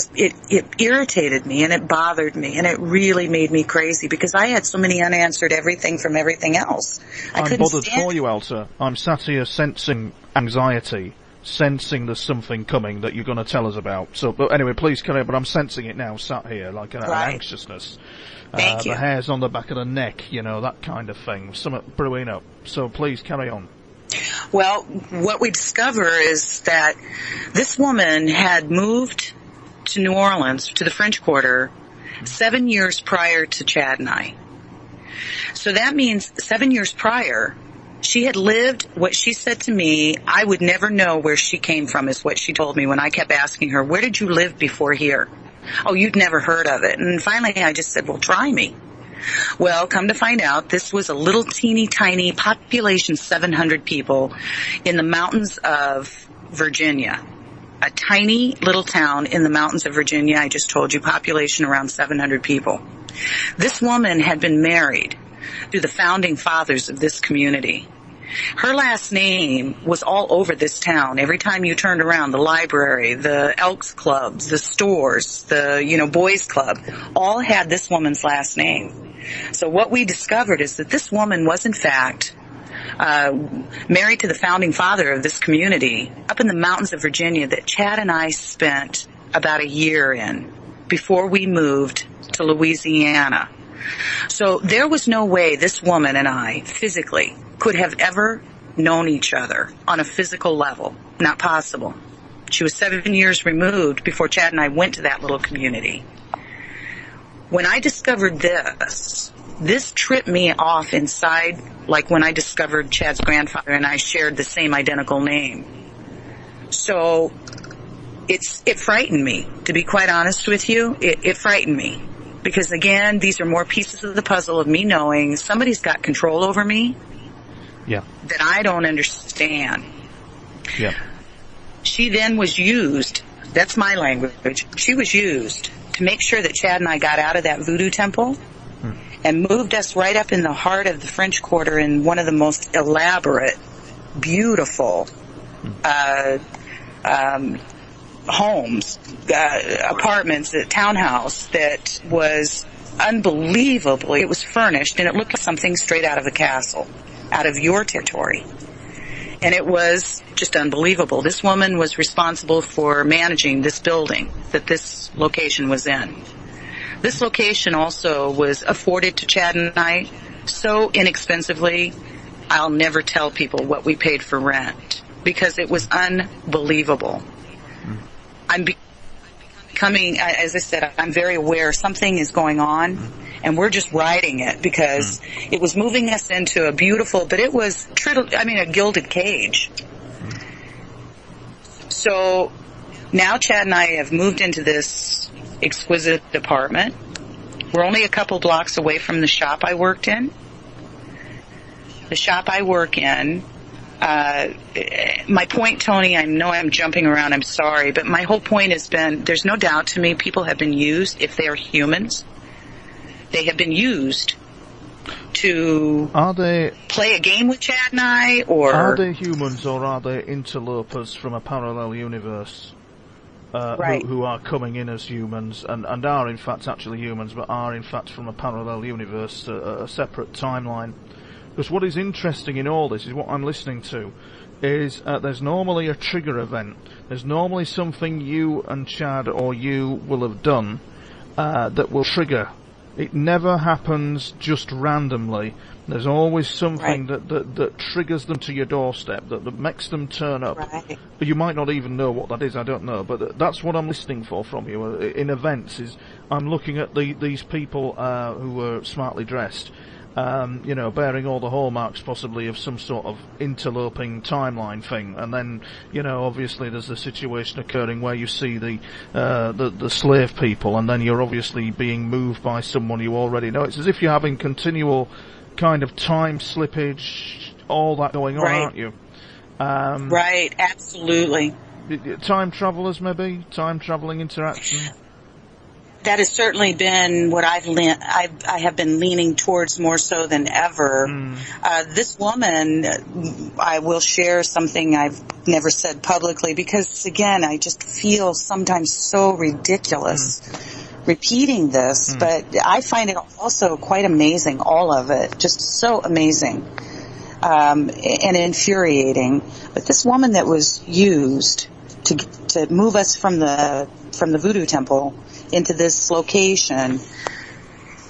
irritated me and it bothered me and it really made me crazy because I had so many unanswered everything from everything else. I'm bothered for you, Alta. I'm sat here sensing anxiety, sensing there's something coming that you're going to tell us about. So, but anyway, please carry on, but I'm sensing it now, sat here, like an anxiousness. Thank you. The hairs on the back of the neck, that kind of thing. Something brewing up. So please carry on. Well, what we discover is that this woman had moved to New Orleans, to the French Quarter, 7 years prior to Chad and I. So that means 7 years prior, she had lived what she said to me. I would never know where she came from, is what she told me when I kept asking her, where did you live before here? Oh, you'd never heard of it. And finally I just said, well, try me. Well, come to find out, this was a little teeny tiny population, 700 people in the mountains of Virginia. A tiny little town in the mountains of Virginia. I just told you, population around 700 people. This woman had been married to the founding fathers of this community. Her last name was all over this town. Every time you turned around, the library, the Elks clubs, the stores, the, boys club, all had this woman's last name. So what we discovered is that this woman was, in fact, married to the founding father of this community up in the mountains of Virginia that Chad and I spent about a year in before we moved to Louisiana. So there was no way this woman and I physically could have ever known each other on a physical level. Not possible. She was 7 years removed before Chad and I went to that little community. When I discovered this tripped me off inside, like when I discovered Chad's grandfather and I shared the same identical name. So it frightened me, to be quite honest with you. It frightened me. Because again, these are more pieces of the puzzle of me knowing somebody's got control over me that I don't understand. Yeah. She then was used, that's my language, she was used to make sure that Chad and I got out of that voodoo temple and moved us right up in the heart of the French Quarter in one of the most elaborate, beautiful homes, apartments, a townhouse that was unbelievably, it was furnished and it looked like something straight out of a castle, out of your territory. And it was just unbelievable. This woman was responsible for managing this building that this location was in. This location also was afforded to Chad and I so inexpensively, I'll never tell people what we paid for rent because it was unbelievable. I'm becoming, as I said, I'm very aware something is going on, and we're just riding it because it was moving us into a beautiful, but it was, a gilded cage. So now Chad and I have moved into this exquisite apartment. We're only a couple blocks away from the shop I worked in. The shop I work in, my point, Tony, I know I'm jumping around, I'm sorry, but my whole point has been, there's no doubt to me people have been used, if they are humans, they have been used to play a game with Chad and I, or... Are they humans or are they interlopers from a parallel universe? Right. Who are coming in as humans and are in fact actually humans, but are in fact from a parallel universe, a separate timeline. Because what is interesting in all this is what I'm listening to is there's normally a trigger event. There's normally something you and Chad or you will have done that will trigger. It never happens just randomly. There's always something that triggers them to your doorstep, that makes them turn up. Right. You might not even know what that is, I don't know, but that's what I'm listening for from you in events. Is I'm looking at these people who were smartly dressed, bearing all the hallmarks possibly of some sort of interloping timeline thing, and then, obviously there's the situation occurring where you see the slave people, and then you're obviously being moved by someone you already know. It's as if you're having continual kind of time slippage, all that going on, aren't you? Right, absolutely. Time travelers, maybe? Time traveling interaction? That has certainly been what I have been leaning towards more so than ever. This woman, I will share something I've never said publicly because, again, I just feel sometimes so ridiculous repeating this, but I find it also quite amazing, all of it, just so amazing and infuriating. But this woman that was used to move us from the voodoo temple into this location,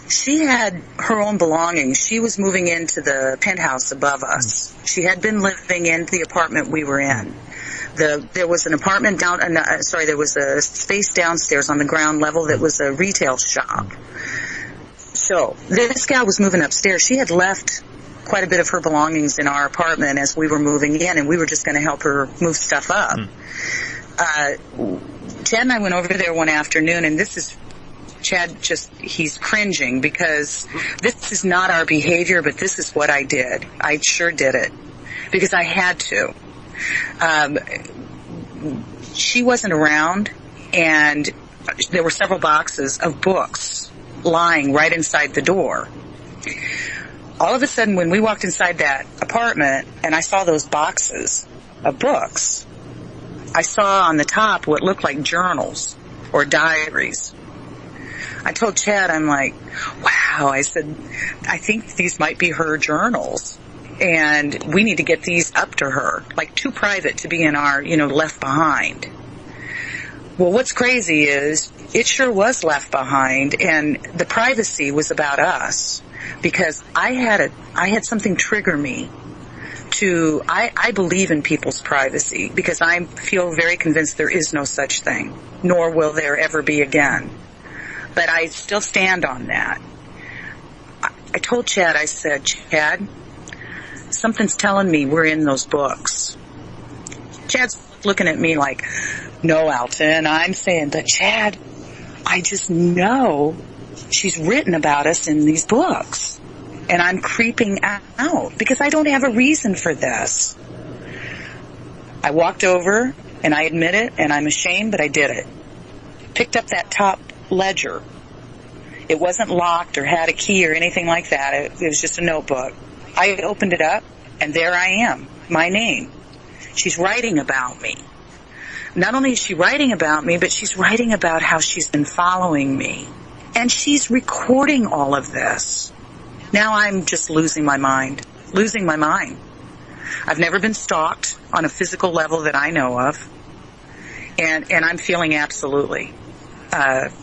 she had her own belongings. She was moving into the penthouse above us. She had been living in the apartment we were in. There was an apartment there was a space downstairs on the ground level that was a retail shop. So this gal was moving upstairs. She had left quite a bit of her belongings in our apartment as we were moving in, and we were just going to help her move stuff up. Chad and I went over there one afternoon, and Chad he's cringing because this is not our behavior, but this is what I did. I sure did it because I had to. She wasn't around, and there were several boxes of books lying right inside the door. All of a sudden, when we walked inside that apartment and I saw those boxes of books, I saw on the top what looked like journals or diaries. I told Chad, I'm like, wow, I said, I think these might be her journals. And we need to get these up to her, like too private to be in our, left behind. Well, what's crazy is it sure was left behind, and the privacy was about us because I had something trigger me to, I believe in people's privacy because I feel very convinced there is no such thing, nor will there ever be again. But I still stand on that. I told Chad, I said, Chad, something's telling me we're in those books. Chad's looking at me like, no, Alta. And I'm saying, but Chad, I just know she's written about us in these books. And I'm creeping out because I don't have a reason for this. I walked over, and I admit it, and I'm ashamed, but I did it. Picked up that top ledger. It wasn't locked or had a key or anything like that. It was just a notebook. I opened it up, and there I am, my name. She's writing about me. Not only is she writing about me, but she's writing about how she's been following me. And she's recording all of this. Now I'm just losing my mind. I've never been stalked on a physical level that I know of. And I'm feeling absolutely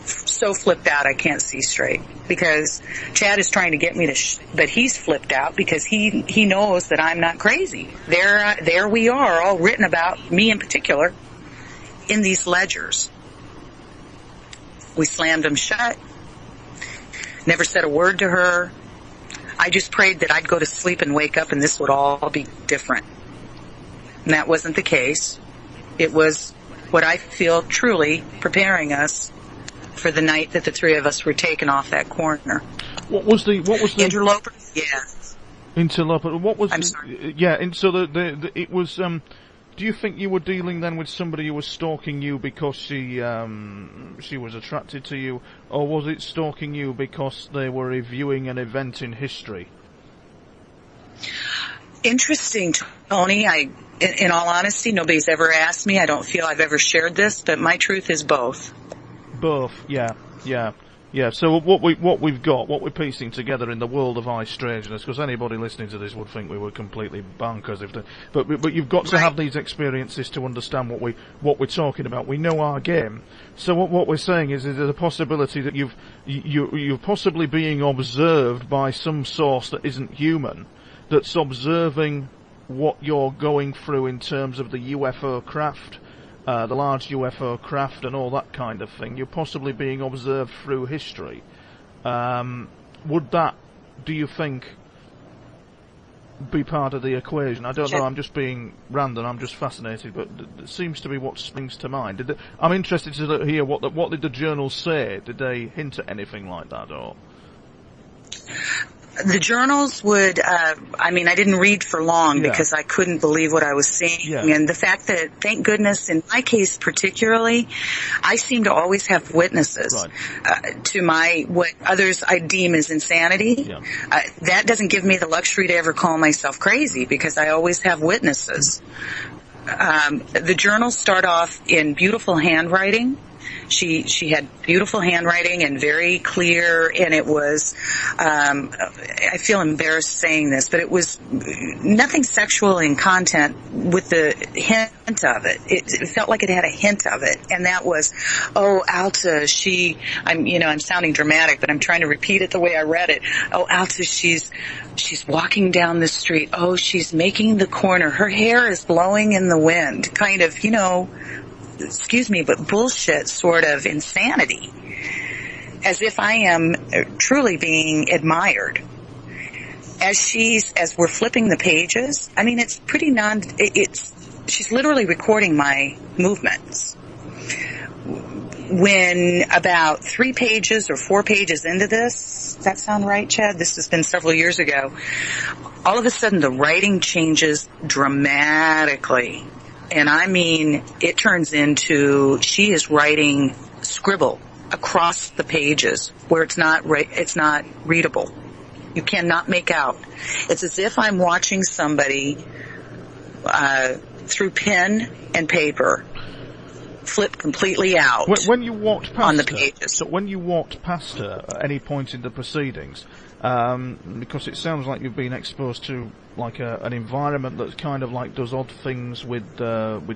so flipped out I can't see straight. Because Chad is trying to get me but he's flipped out because he knows that I'm not crazy. There we are, all written about me in particular in these ledgers. We slammed them shut. Never said a word to her. I just prayed that I'd go to sleep and wake up and this would all be different. And that wasn't the case. It was what I feel truly preparing us for the night that the three of us were taken off that corner. What was the interloper? Yeah. Interloper. What was? I'm sorry. Yeah, and so it was. Do you think you were dealing then with somebody who was stalking you because she was attracted to you, or was it stalking you because they were reviewing an event in history? Interesting, Tony. In all honesty, nobody's ever asked me. I don't feel I've ever shared this, but my truth is both. Both, yeah. So what we're piecing together in the world of high strangeness, because anybody listening to this would think we were completely bonkers but you've got to have these experiences to understand what we're talking about. We know our game. So what we're saying is there's a possibility that you're possibly being observed by some source that isn't human, that's observing what you're going through in terms of the UFO craft. The large UFO craft and all that kind of thing. You're possibly being observed through history. Would that, do you think, be part of the equation? I don't know, I'm just being random, I'm just fascinated, but it seems to be what springs to mind. I'm interested to hear what did the journals say? Did they hint at anything like that, or...? The journals would, I didn't read for long because I couldn't believe what I was seeing. Yeah. And the fact that, thank goodness, in my case particularly, I seem to always have witnesses to what others I deem as insanity. Yeah. That doesn't give me the luxury to ever call myself crazy because I always have witnesses. The journals start off in beautiful handwriting. She had beautiful handwriting and very clear, and it was, I feel embarrassed saying this, but it was nothing sexual in content with the hint of it. It felt like it had a hint of it, and that was, oh, Alta, I'm sounding dramatic, but I'm trying to repeat it the way I read it. Oh, Alta, she's walking down the street. Oh, she's making the corner. Her hair is blowing in the wind. Kind of, excuse me, but bullshit sort of insanity. As if I am truly being admired. As we're flipping the pages, I mean, it's pretty she's literally recording my movements. When about 3 pages or 4 pages into this, does that sound right, Chad? This has been several years ago. All of a sudden, the writing changes dramatically. And I mean, it turns into, she is writing scribble across the pages where it's not readable. You cannot make out. It's as if I'm watching somebody through pen and paper flip completely out. When you walked past on the her, pages. So when you walked past her at any point in the proceedings, because it sounds like you've been exposed to like an environment that kind of like does odd things with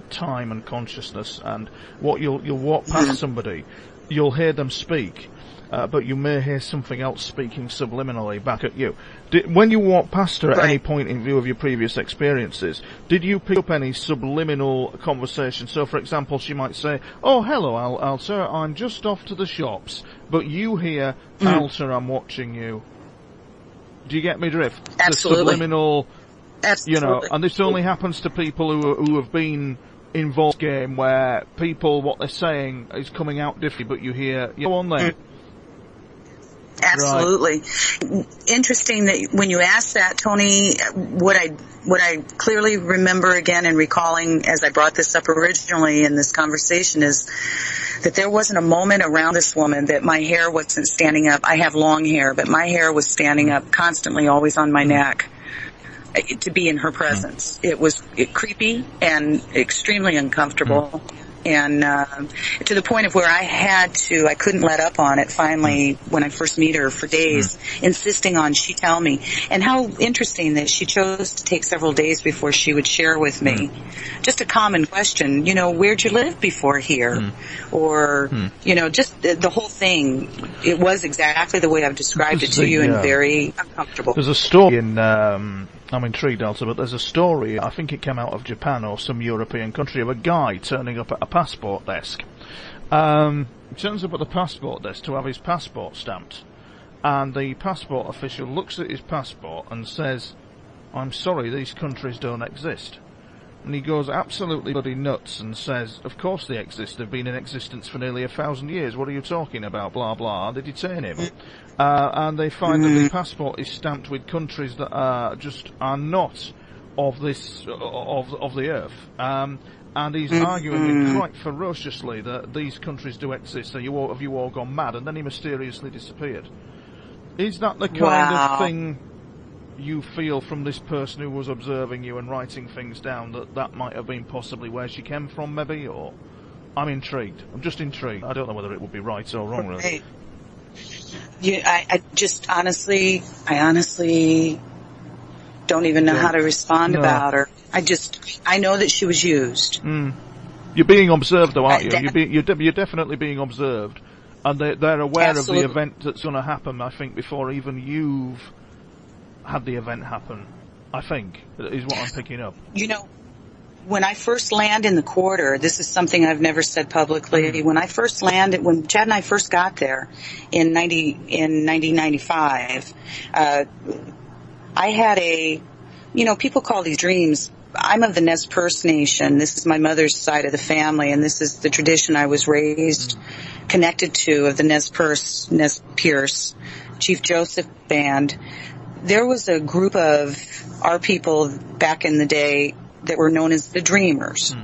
time and consciousness, and what you'll walk past somebody, you'll hear them speak, but you may hear something else speaking subliminally back at you. When you walked past her at any point in view of your previous experiences, did you pick up any subliminal conversation? So, for example, she might say, "Oh, hello, Alta, I'm just off to the shops," but you hear, "Alta, I'm watching you." Do you get me drift? Absolutely. The subliminal, Absolutely. and this only happens to people who have been involved in a game where what they're saying is coming out differently, but you hear, go on then. Absolutely. Right. Interesting that when you asked that, Tony, what I clearly remember again and recalling as I brought this up originally in this conversation is that there wasn't a moment around this woman that my hair wasn't standing up. I have long hair, but my hair was standing up constantly, always on my neck, to be in her presence. It was creepy and extremely uncomfortable. And to the point of where I couldn't let up on it finally when I first meet her for days, insisting on she tell me. And how interesting that she chose to take several days before she would share with me. Just a common question, where'd you live before here? Or, just the whole thing. It was exactly the way I've described it to you and very uncomfortable. There's a story in... I'm intrigued, Alta, but there's a story, I think it came out of Japan or some European country, of a guy turning up at a passport desk. He turns up at the passport desk to have his passport stamped, and the passport official looks at his passport and says, "I'm sorry, these countries don't exist." And he goes absolutely bloody nuts and says, "Of course they exist, they've been in existence for nearly 1,000 years, what are you talking about, blah blah," and they detain him. And they find that the passport is stamped with countries that are not of this, of the earth. And he's arguing quite ferociously that these countries do exist, have you all gone mad? And then he mysteriously disappeared. Is that the kind of thing you feel from this person who was observing you and writing things down, that might have been possibly where she came from, maybe? Or I'm intrigued. I'm just intrigued. I don't know whether it would be right or wrong, really. I honestly don't even know how to respond about her. I know that she was used. You're being observed, though, aren't you? You're definitely being observed, and they're aware of the event that's going to happen, I think, before even you've had the event happen, I think, is what I'm picking up. When I first land in the quarter, this is something I've never said publicly. When I first landed, when Chad and I first got there in 1995, I had people call these dreams. I'm of the Nez Perce Nation. This is my mother's side of the family, and this is the tradition I was raised connected to of the Nez Perce, Chief Joseph Band. There was a group of our people back in the day that were known as the Dreamers.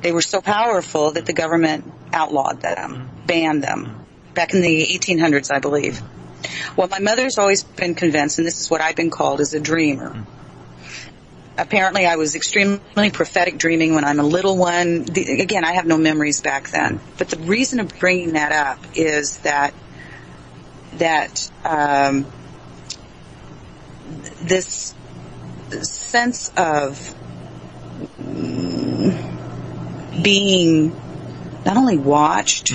They were so powerful that the government outlawed them, banned them, back in the 1800s, I believe. Well, my mother's always been convinced, and this is what I've been called, as a dreamer. apparently I was extremely prophetic dreaming when I'm a little one. Again, I have no memories back then. But the reason of bringing that up is that this sense of being not only watched,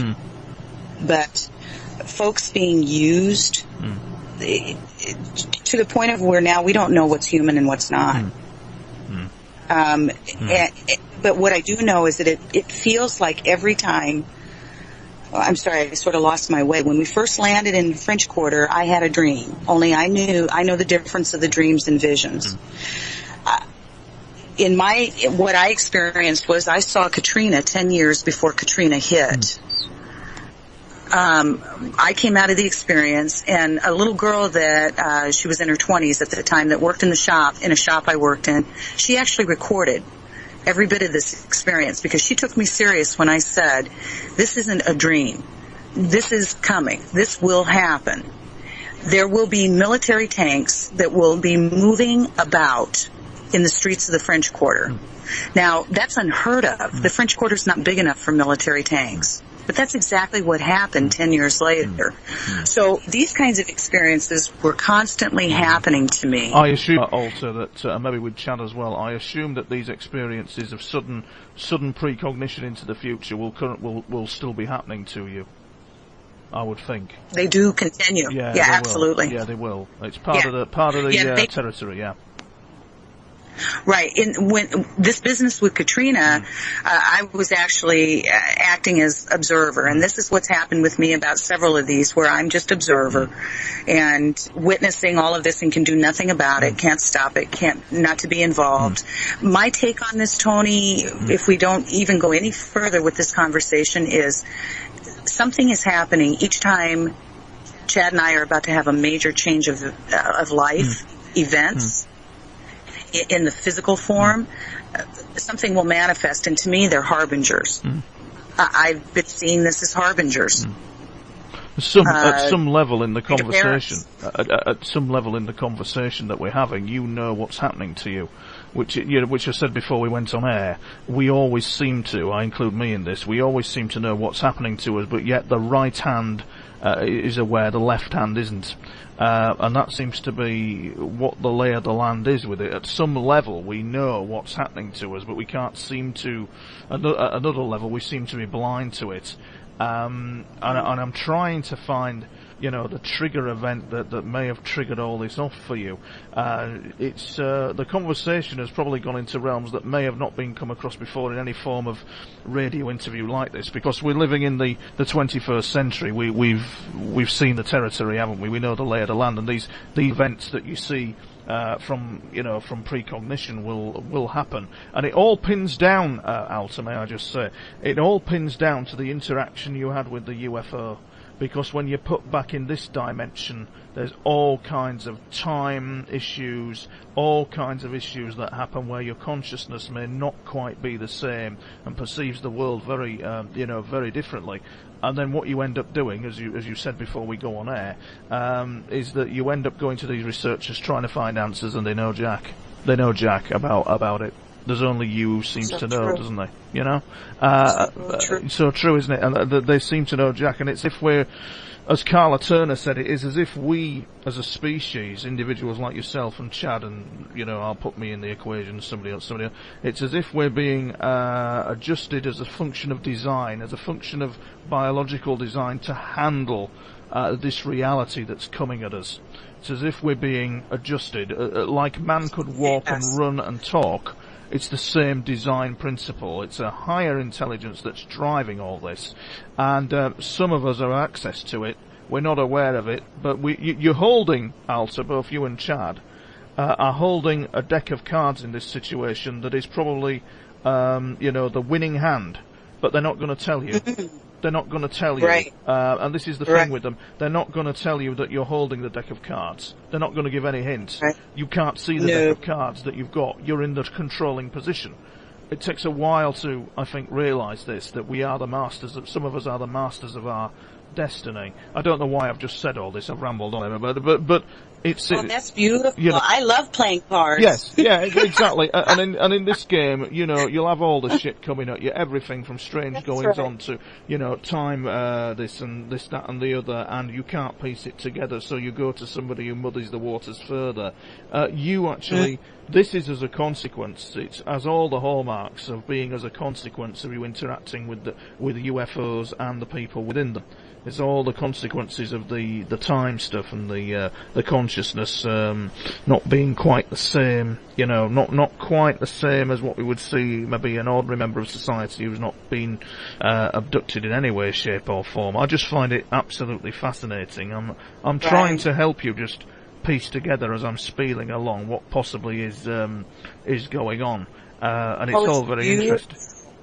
but folks being used to the point of where now we don't know what's human and what's not. But what I do know is that it feels like every time, I'm sorry, I sort of lost my way. When we first landed in French Quarter, I had a dream. Only I know the difference of the dreams and visions. What I experienced was I saw Katrina 10 years before Katrina hit. I came out of the experience, and a little girl that she was in her 20s at the time that worked in a shop I worked in, she actually recorded every bit of this experience because she took me serious when I said, this isn't a dream. This is coming. This will happen. There will be military tanks that will be moving about in the streets of the French Quarter. Now, that's unheard of. The French Quarter is not big enough for military tanks. But that's exactly what happened 10 years later. So these kinds of experiences were constantly happening to me. I assume, Alta, that maybe with Chad as well, I assume that these experiences of sudden precognition into the future will still be happening to you. I would think they do continue. Yeah, absolutely. Yeah, they will. It's part of the territory. Yeah. Right. When this business with Katrina, I was actually acting as observer, and this is what's happened with me about several of these, where I'm just observer and witnessing all of this and can do nothing about it, can't stop it, not to be involved. My take on this, Tony, if we don't even go any further with this conversation, is something is happening each time Chad and I are about to have a major change of life, events. In the physical form, something will manifest, and to me, they're harbingers. I've been seeing this as harbingers. At some level in the conversation, at some level in the conversation that we're having, you know what's happening to you. Which I said before we went on air, we always seem to, I include me in this, we always seem to know what's happening to us, but yet the right hand is aware, the left hand isn't. And that seems to be what the lay of the land is with it. At some level, we know what's happening to us, but we can't seem to, at another level, we seem to be blind to it. And I'm trying to find, the trigger event that may have triggered all this off for you. It's the conversation has probably gone into realms that may have not been come across before in any form of radio interview like this, because we're living in the 21st century. We've seen the territory, haven't we? We know the lay of the land, and the events that you see from precognition will happen, and it all pins down, Alta, may I just say, it all pins down to the interaction you had with the UFO. Because when you're put back in this dimension, there's all kinds of time issues, all kinds of issues that happen where your consciousness may not quite be the same and perceives the world very, very differently. And then what you end up doing, as you said before we go on air, is that you end up going to these researchers trying to find answers, and they know jack. They know jack about it. There's only you who seems to know, doesn't they? So true, isn't it? And they seem to know jack, and it's if we're, as Carla Turner said, it is as if we, as a species, individuals like yourself and Chad, and, I'll put me in the equation, somebody else, it's as if we're being adjusted as a function of design, as a function of biological design to handle this reality that's coming at us. It's as if we're being adjusted, like man could walk and run and talk. It's the same design principle. It's a higher intelligence that's driving all this. And some of us have access to it. We're not aware of it. But you're holding, Alta, both you and Chad, are holding a deck of cards in this situation that is probably, the winning hand. But they're not going to tell you. They're not going to tell you. Right. And this is the thing with them. They're not going to tell you that you're holding the deck of cards. They're not going to give any hints. Right. You can't see the deck of cards that you've got. You're in the controlling position. It takes a while to, I think, realise this, that we are the masters, that some of us are the masters of our destiny. I don't know why I've just said all this. I've rambled on, but it's. Oh, that's beautiful. You know, I love playing cards. Yes, yeah, exactly. And in this game, you know, you'll have all the shit coming at you, everything from strange goings on to, you know, time, this and this, that and the other, and you can't piece it together, so you go to somebody who muddies the waters further. You actually, this is as a consequence, it has all the hallmarks of being as a consequence of you interacting with UFOs and the people within them. It's all the consequences of the time stuff and the consciousness not being quite the same, you know, not quite the same as what we would see maybe an ordinary member of society who's not been abducted in any way, shape or form. I just find it absolutely fascinating. I'm trying to help you just piece together as I'm spieling along what possibly is going on, and it's all very interesting.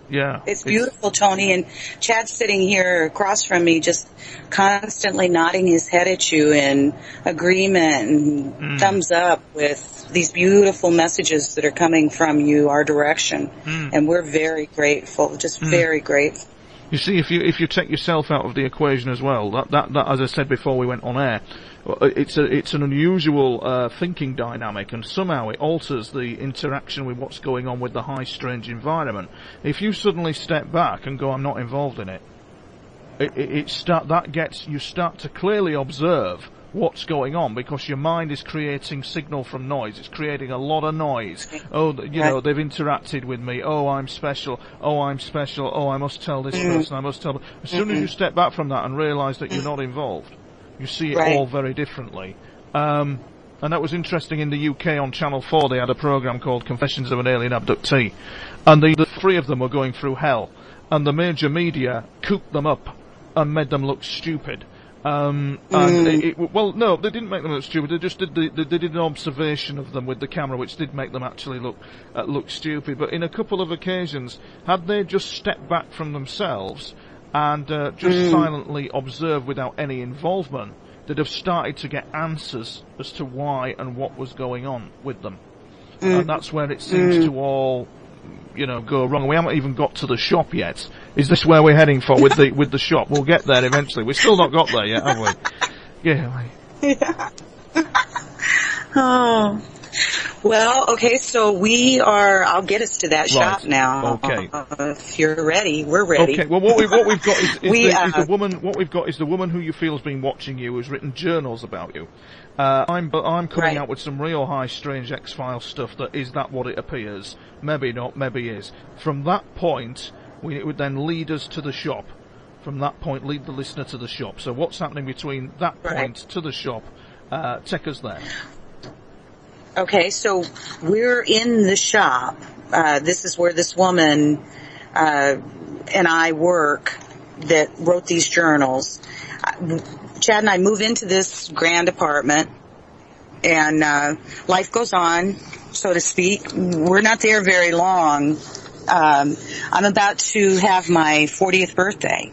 Yeah, it's beautiful, Tony. And Chad's sitting here across from me, just constantly nodding his head at you in agreement and thumbs up with these beautiful messages that are coming from you, our direction. And we're very grateful, just very grateful. You see, if you take yourself out of the equation as well, that as I said before we went on air, it's an unusual thinking dynamic, and somehow it alters the interaction with what's going on with the high strange environment. If you suddenly step back and go, I'm not involved in it, you start to clearly observe what's going on, because your mind is creating signal from noise. It's creating a lot of noise. Oh, you know, they've interacted with me. Oh, I'm special. Oh, I'm special. Oh, I must tell this person. I must tell them. As soon as you step back from that and realise that you're not involved, you see it all very differently. And that was interesting. In the UK on Channel 4, they had a programme called Confessions of an Alien Abductee. And the three of them were going through hell. And the major media cooped them up and made them look stupid. Well, no, they didn't make them look stupid. They just did they did an observation of them with the camera, which did make them actually look stupid. But in a couple of occasions, had they just stepped back from themselves and just silently observed without any involvement, they'd have started to get answers as to why and what was going on with them. And that's where it seems to all, you know, go wrong. We haven't even got to the shop yet. Is this where we're heading for with the shop? We'll get there eventually. We've still not got there yet, have we? Yeah. Oh. Well, okay, so I'll get us to that shop now. Okay. If you're ready, we're ready. Okay, well what we've got is the woman, what we've got is the woman who you feel has been watching you, who's written journals about you. I'm coming out with some real high strange X-Files stuff is that what it appears? Maybe not, maybe is. From that point, it would then lead us to the shop. From that point, lead the listener to the shop. So what's happening between that point to the shop? Take us there. Okay, so we're in the shop. This is where this woman and I work that wrote these journals. Chad and I move into this grand apartment, and life goes on, so to speak. We're not there very long. I'm about to have my 40th birthday.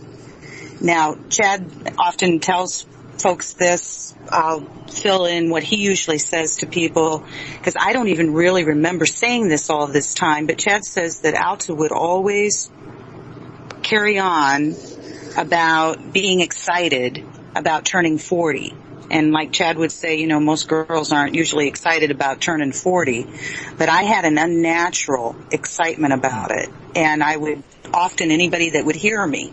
Now, Chad often tells folks this. I'll fill in what he usually says to people, because I don't even really remember saying this all this time, but Chad says that Alta would always carry on about being excited about turning 40. And like Chad would say, you know, most girls aren't usually excited about turning 40, but I had an unnatural excitement about it. And I would often, anybody that would hear me,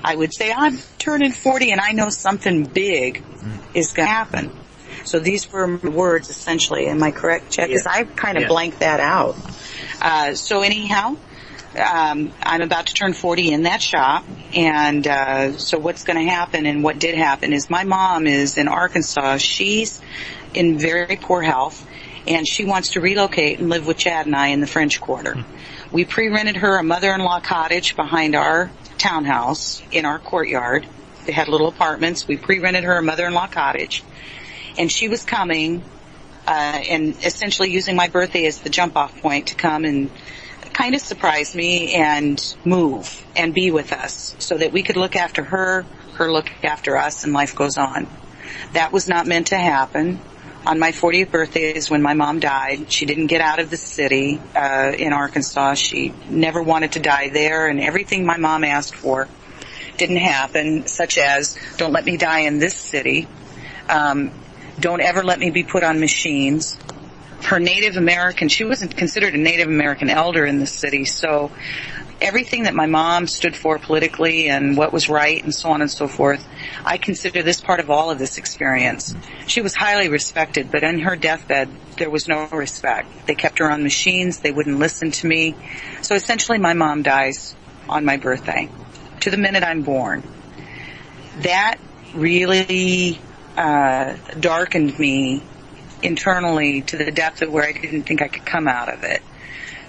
I would say, I'm turning 40 and I know something big is going to happen. So these were my words, essentially. Am I correct, Chad? Because I kind of blanked that out. So anyhow, I'm about to turn 40 in that shop. And so what's going to happen and what did happen is my mom is in Arkansas. She's in very poor health, and she wants to relocate and live with Chad and I in the French Quarter. We pre-rented her a mother-in-law cottage behind our townhouse in our courtyard. They had little apartments. We pre-rented her a mother-in-law cottage, and she was coming and essentially using my birthday as the jump-off point to come and kind of surprise me and move and be with us so that we could look after her look after us, and life goes on. That was not meant to happen. On my 40th birthday is when my mom died. She didn't get out of the city in Arkansas. She never wanted to die there, and everything my mom asked for didn't happen, such as don't let me die in this city, don't ever let me be put on machines. Her Native American, she wasn't considered a Native American elder in the city, so everything that my mom stood for politically and what was right and so on and so forth, I consider this part of all of this experience. She was highly respected, but in her deathbed, there was no respect. They kept her on machines. They wouldn't listen to me. So essentially, my mom dies on my birthday, to the minute I'm born. That really darkened me internally to the depth of where I didn't think I could come out of it.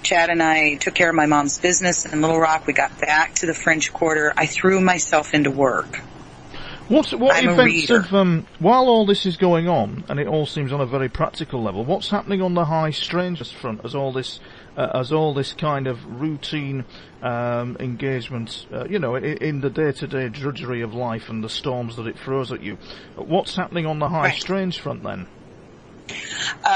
Chad and I took care of my mom's business in Little Rock. We got back to the French Quarter. I threw myself into work. What events of, while all this is going on, and it all seems on a very practical level, what's happening on the high strangeness front as all this kind of routine engagement, in the day-to-day drudgery of life and the storms that it throws at you? What's happening on the high strange front then?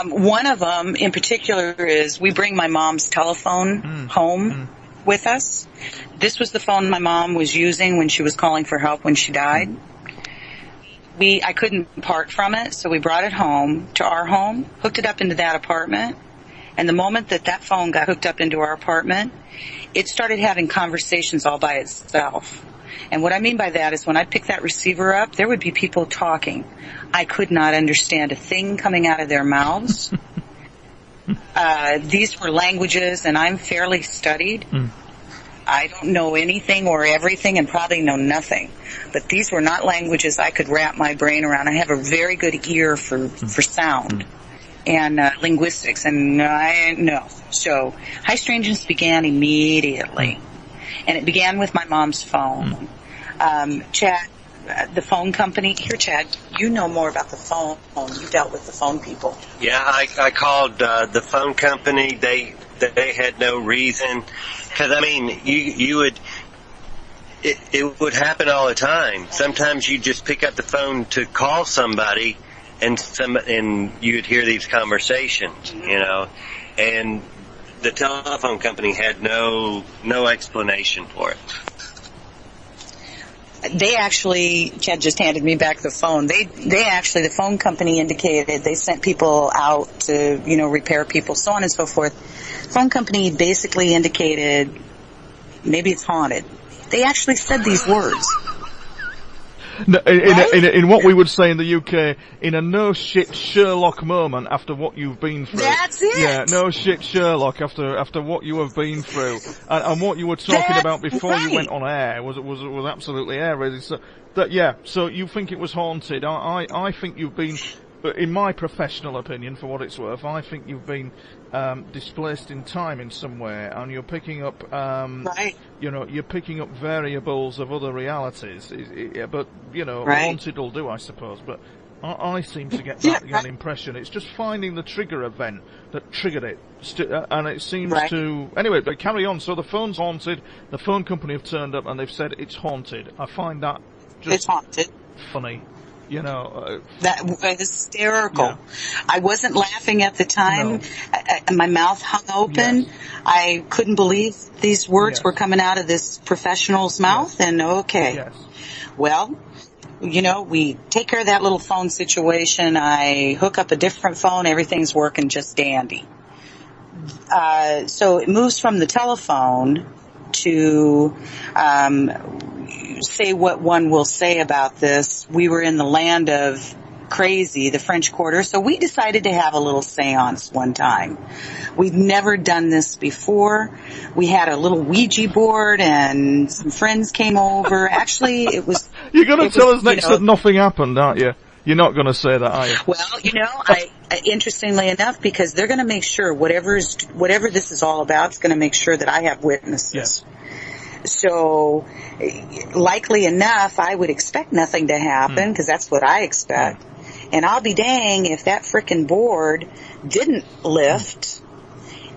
One of them in particular is we bring my mom's telephone home with us. This was the phone my mom was using when she was calling for help when she died. I couldn't part from it, so we brought it home to our home, hooked it up into that apartment, and the moment that phone got hooked up into our apartment, it started having conversations all by itself. And what I mean by that is when I picked that receiver up, there would be people talking. I could not understand a thing coming out of their mouths. These were languages, and I'm fairly studied. I don't know anything or everything and probably know nothing. But these were not languages I could wrap my brain around. I have a very good ear for sound and linguistics, and no. So high strangeness began immediately. And it began with my mom's phone. Chad, the phone company. Here, Chad, you know more about the phone. You dealt with the phone people. Yeah, I called the phone company. They had no reason. Because, I mean, you would... It would happen all the time. Sometimes you just pick up the phone to call somebody, and you'd hear these conversations, and the telephone company had no explanation for it. They actually, Chad just handed me back the phone. They actually, the phone company indicated they sent people out to, repair people, so on and so forth. Phone company basically indicated maybe it's haunted. They actually said these words. No, in what we would say in the UK, in a no shit Sherlock moment after what you've been through. That's it. Yeah, no shit Sherlock after what you have been through, and what you were talking about before you went on air was absolutely air. So you think it was haunted? I think you've been, in my professional opinion, for what it's worth, I think you've been displaced in time in some way, and you're picking up, you're picking up variables of other realities. Haunted will do, I suppose. But I seem to get that impression. It's just finding the trigger event that triggered it, and it seems to. Anyway, but carry on. So the phone's haunted. The phone company have turned up and they've said it's haunted. I find that just haunted. Funny. That was hysterical. Yeah. I wasn't laughing at the time. No. My mouth hung open. Yes. I couldn't believe these words were coming out of this professional's mouth. Yes. And well, we take care of that little phone situation. I hook up a different phone. Everything's working just dandy. So it moves from the telephone to say what one will say about this. We were in the land of crazy, the French Quarter, so we decided to have a little seance one time. We've never done this before. We had a little Ouija board and some friends came over. Actually, it was... You're going to tell us next that nothing happened, aren't you? You're not going to say that, are you? Well, interestingly enough, because they're going to make sure whatever this is all about, it's going to make sure that I have witnesses. Yes. So, likely enough, I would expect nothing to happen, because that's what I expect. And I'll be dang if that frickin' board didn't lift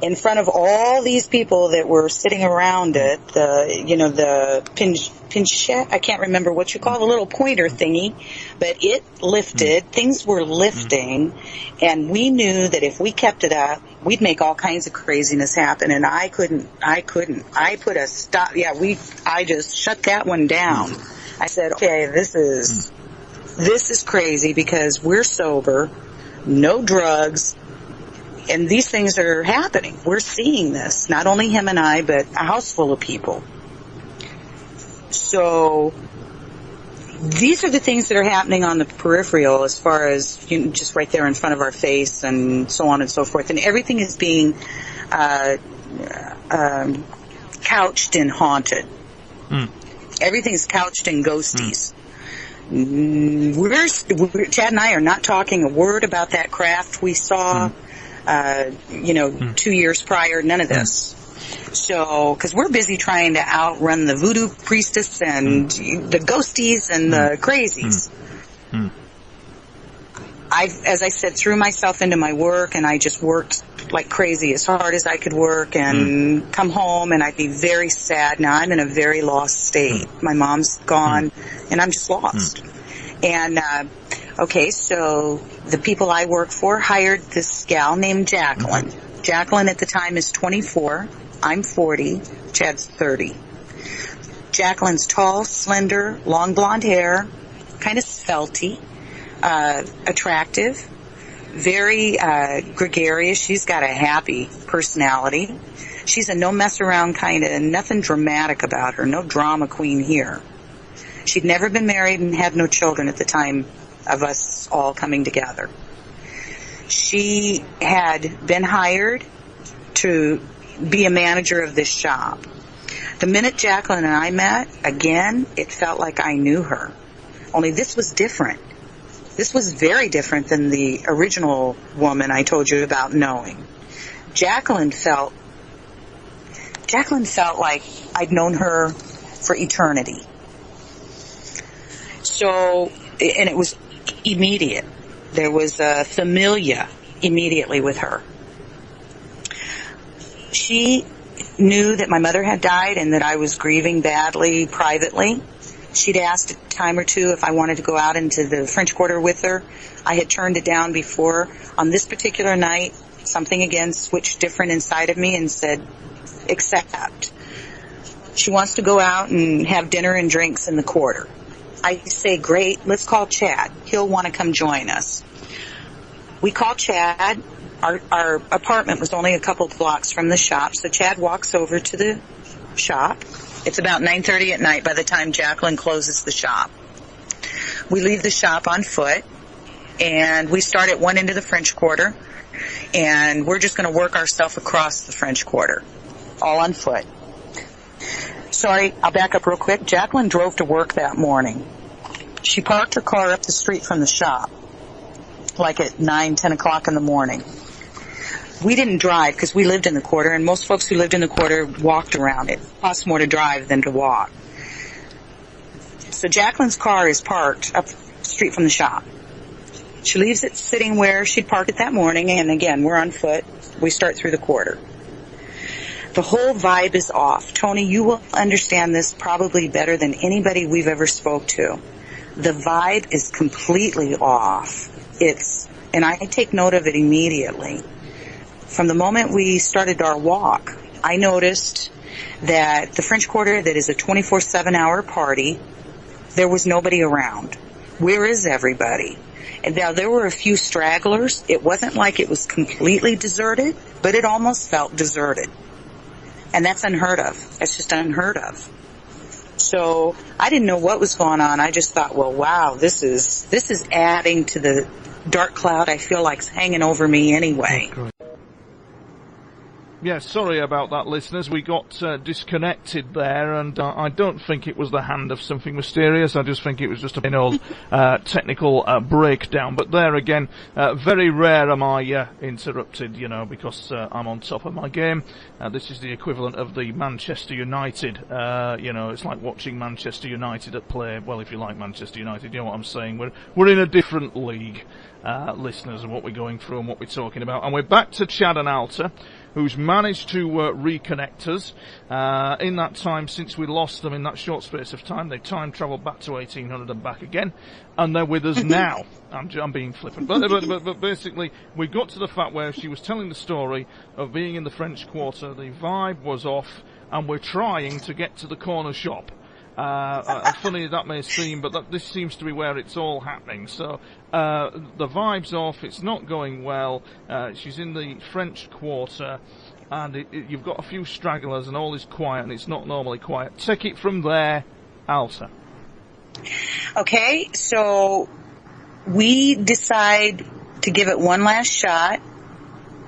in front of all these people that were sitting around it. The pinchet, I can't remember what you call the little pointer thingy, but it lifted. Things were lifting, and we knew that if we kept it up, we'd make all kinds of craziness happen, and I couldn't. I put a stop. Yeah, I just shut that one down. I said, okay, this is crazy because we're sober, no drugs, and these things are happening. We're seeing this, not only him and I, but a house full of people. So these are the things that are happening on the peripheral as far as just right there in front of our face and so on and so forth. And everything is being couched in haunted. Everything's couched in ghosties. Chad and I are not talking a word about that craft we saw, 2 years prior, none of this. So, because we're busy trying to outrun the voodoo priestess and the ghosties and the crazies. As I said, threw myself into my work, and I just worked like crazy, as hard as I could work, and come home, and I'd be very sad. Now I'm in a very lost state. My mom's gone, and I'm just lost. And, okay, so the people I work for hired this gal named Jacqueline. Jacqueline at the time is 24. I'm 40. Chad's 30. Jacqueline's tall, slender, long blonde hair, kind of svelty, attractive, very gregarious. She's got a happy personality. She's a no mess around kind of, nothing dramatic about her, no drama queen here. She'd never been married and had no children at the time of us all coming together. She had been hired to be a manager of this shop. The minute Jacqueline and I met, again, it felt like I knew her. Only this was different. This was very different than the original woman I told you about knowing. Jacqueline felt like I'd known her for eternity. So, and it was immediate. There was a familia immediately with her. She knew that my mother had died and that I was grieving badly privately. She'd asked a time or two if I wanted to go out into the French Quarter with her. I had turned it down before. On this particular night, something again switched different inside of me and said, accept. She wants to go out and have dinner and drinks in the quarter. I say, great, let's call Chad. He'll want to come join us. We call Chad. Our apartment was only a couple blocks from the shop, so Chad walks over to the shop. It's about 9:30 at night by the time Jacqueline closes the shop. We leave the shop on foot, and we start at one end of the French Quarter, and we're just going to work ourselves across the French Quarter, all on foot. Sorry, I'll back up real quick. Jacqueline drove to work that morning. She parked her car up the street from the shop, like at 9, 10 o'clock in the morning. We didn't drive because we lived in the quarter, and most folks who lived in the quarter walked around. It costs more to drive than to walk. So Jacqueline's car is parked up the street from the shop. She leaves it sitting where she'd parked it that morning, and again, we're on foot. We start through the quarter. The whole vibe is off. Tony, you will understand this probably better than anybody we've ever spoke to. The vibe is completely off. And I take note of it immediately. From the moment we started our walk, I noticed that the French Quarter, that is a 24/7 hour party, there was nobody around. Where is everybody? And now there were a few stragglers. It wasn't like it was completely deserted, but it almost felt deserted. And that's unheard of. That's just unheard of. So I didn't know what was going on. I just thought, well, wow, this is adding to the dark cloud I feel like's hanging over me anyway. Yeah, sorry about that, listeners. We got disconnected there, and I don't think it was the hand of something mysterious. I just think it was just a plain old technical breakdown. But there again, very rare am I interrupted, because I'm on top of my game. This is the equivalent of the Manchester United. It's like watching Manchester United at play. Well, if you like Manchester United, you know what I'm saying. We're in a different league, listeners, and what we're going through and what we're talking about. And we're back to Chad and Alta. who's managed to reconnect us. In that time, since we lost them in that short space of time, they've time travelled back to 1800 and back again, and they're with us now. I'm being flippant, but basically, we got to the fact where she was telling the story of being in the French Quarter. The vibe was off, and we're trying to get to the corner shop. Funny that may seem, but this seems to be where it's all happening. So the vibe's off, it's not going well. She's in the French Quarter, and you've got a few stragglers, and all is quiet, and it's not normally quiet. Take it from there, Alta. Okay, so we decide to give it one last shot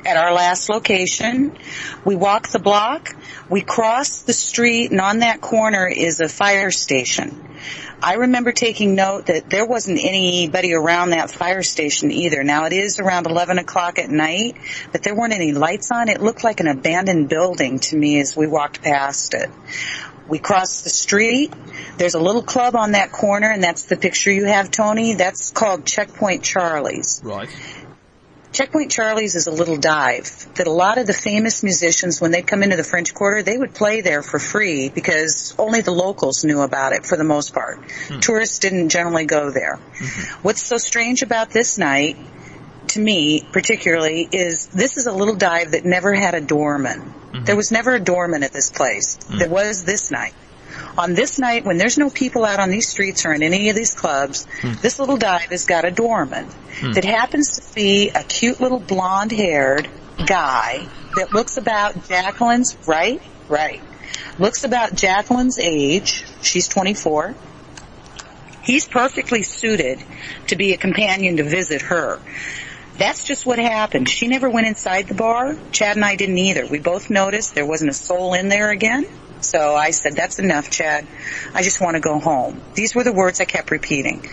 at our last location. We walk the block, we cross the street, and on that corner is a fire station. I remember taking note that there wasn't anybody around that fire station either. Now, it is around 11 o'clock at night, but there weren't any lights on. It looked like an abandoned building to me as we walked past it. We crossed the street. There's a little club on that corner, and that's the picture you have, Tony. That's called Checkpoint Charlie's. Right. Checkpoint Charlie's is a little dive that a lot of the famous musicians, when they come into the French Quarter, they would play there for free because only the locals knew about it for the most part. Tourists didn't generally go there. What's so strange about this night, to me particularly, is this is a little dive that never had a doorman. There was never a doorman at this place. There was this night. On this night, when there's no people out on these streets or in any of these clubs, this little dive has got a doorman that happens to be a cute little blonde-haired guy that looks about Jacqueline's, right, looks about Jacqueline's age. She's 24. He's perfectly suited to be a companion to visit her. That's just what happened. She never went inside the bar. Chad and I didn't either. We both noticed there wasn't a soul in there again. So I said, that's enough, Chad. I just want to go home. These were the words I kept repeating.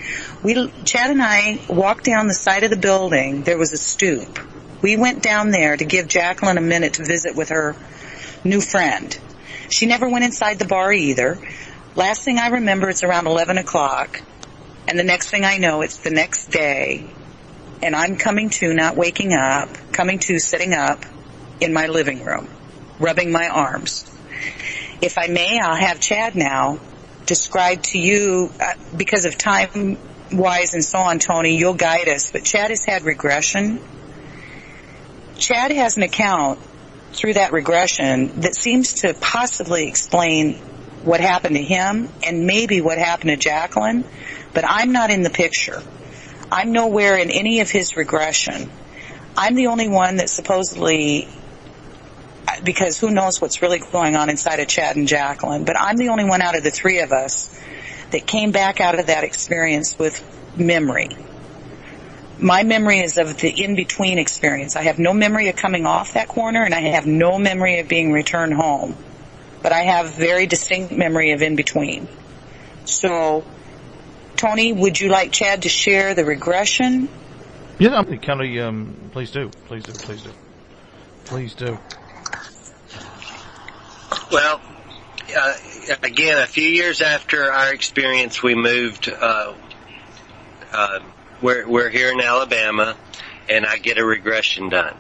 Chad and I walked down the side of the building. There was a stoop. We went down there to give Jacqueline a minute to visit with her new friend. She never went inside the bar either. Last thing I remember, it's around 11 o'clock. And the next thing I know, it's the next day. And I'm coming to, not waking up, coming to sitting up in my living room, rubbing my arms. If I may, I'll have Chad now describe to you, because of time-wise and so on, Tony, you'll guide us, but Chad has had regression. Chad has an account through that regression that seems to possibly explain what happened to him and maybe what happened to Jacqueline, but I'm not in the picture. I'm nowhere in any of his regression. I'm the only one that supposedly, because who knows what's really going on inside of Chad and Jacqueline, but I'm the only one out of the three of us that came back out of that experience with memory. My memory is of the in-between experience. I have no memory of coming off that corner, and I have no memory of being returned home. But I have very distinct memory of in-between. So, Tony, would you like Chad to share the regression? Yeah, can we, please do. Please do, please do. Please do. Well, again, a few years after our experience, we moved. We're here in Alabama, and I get a regression done.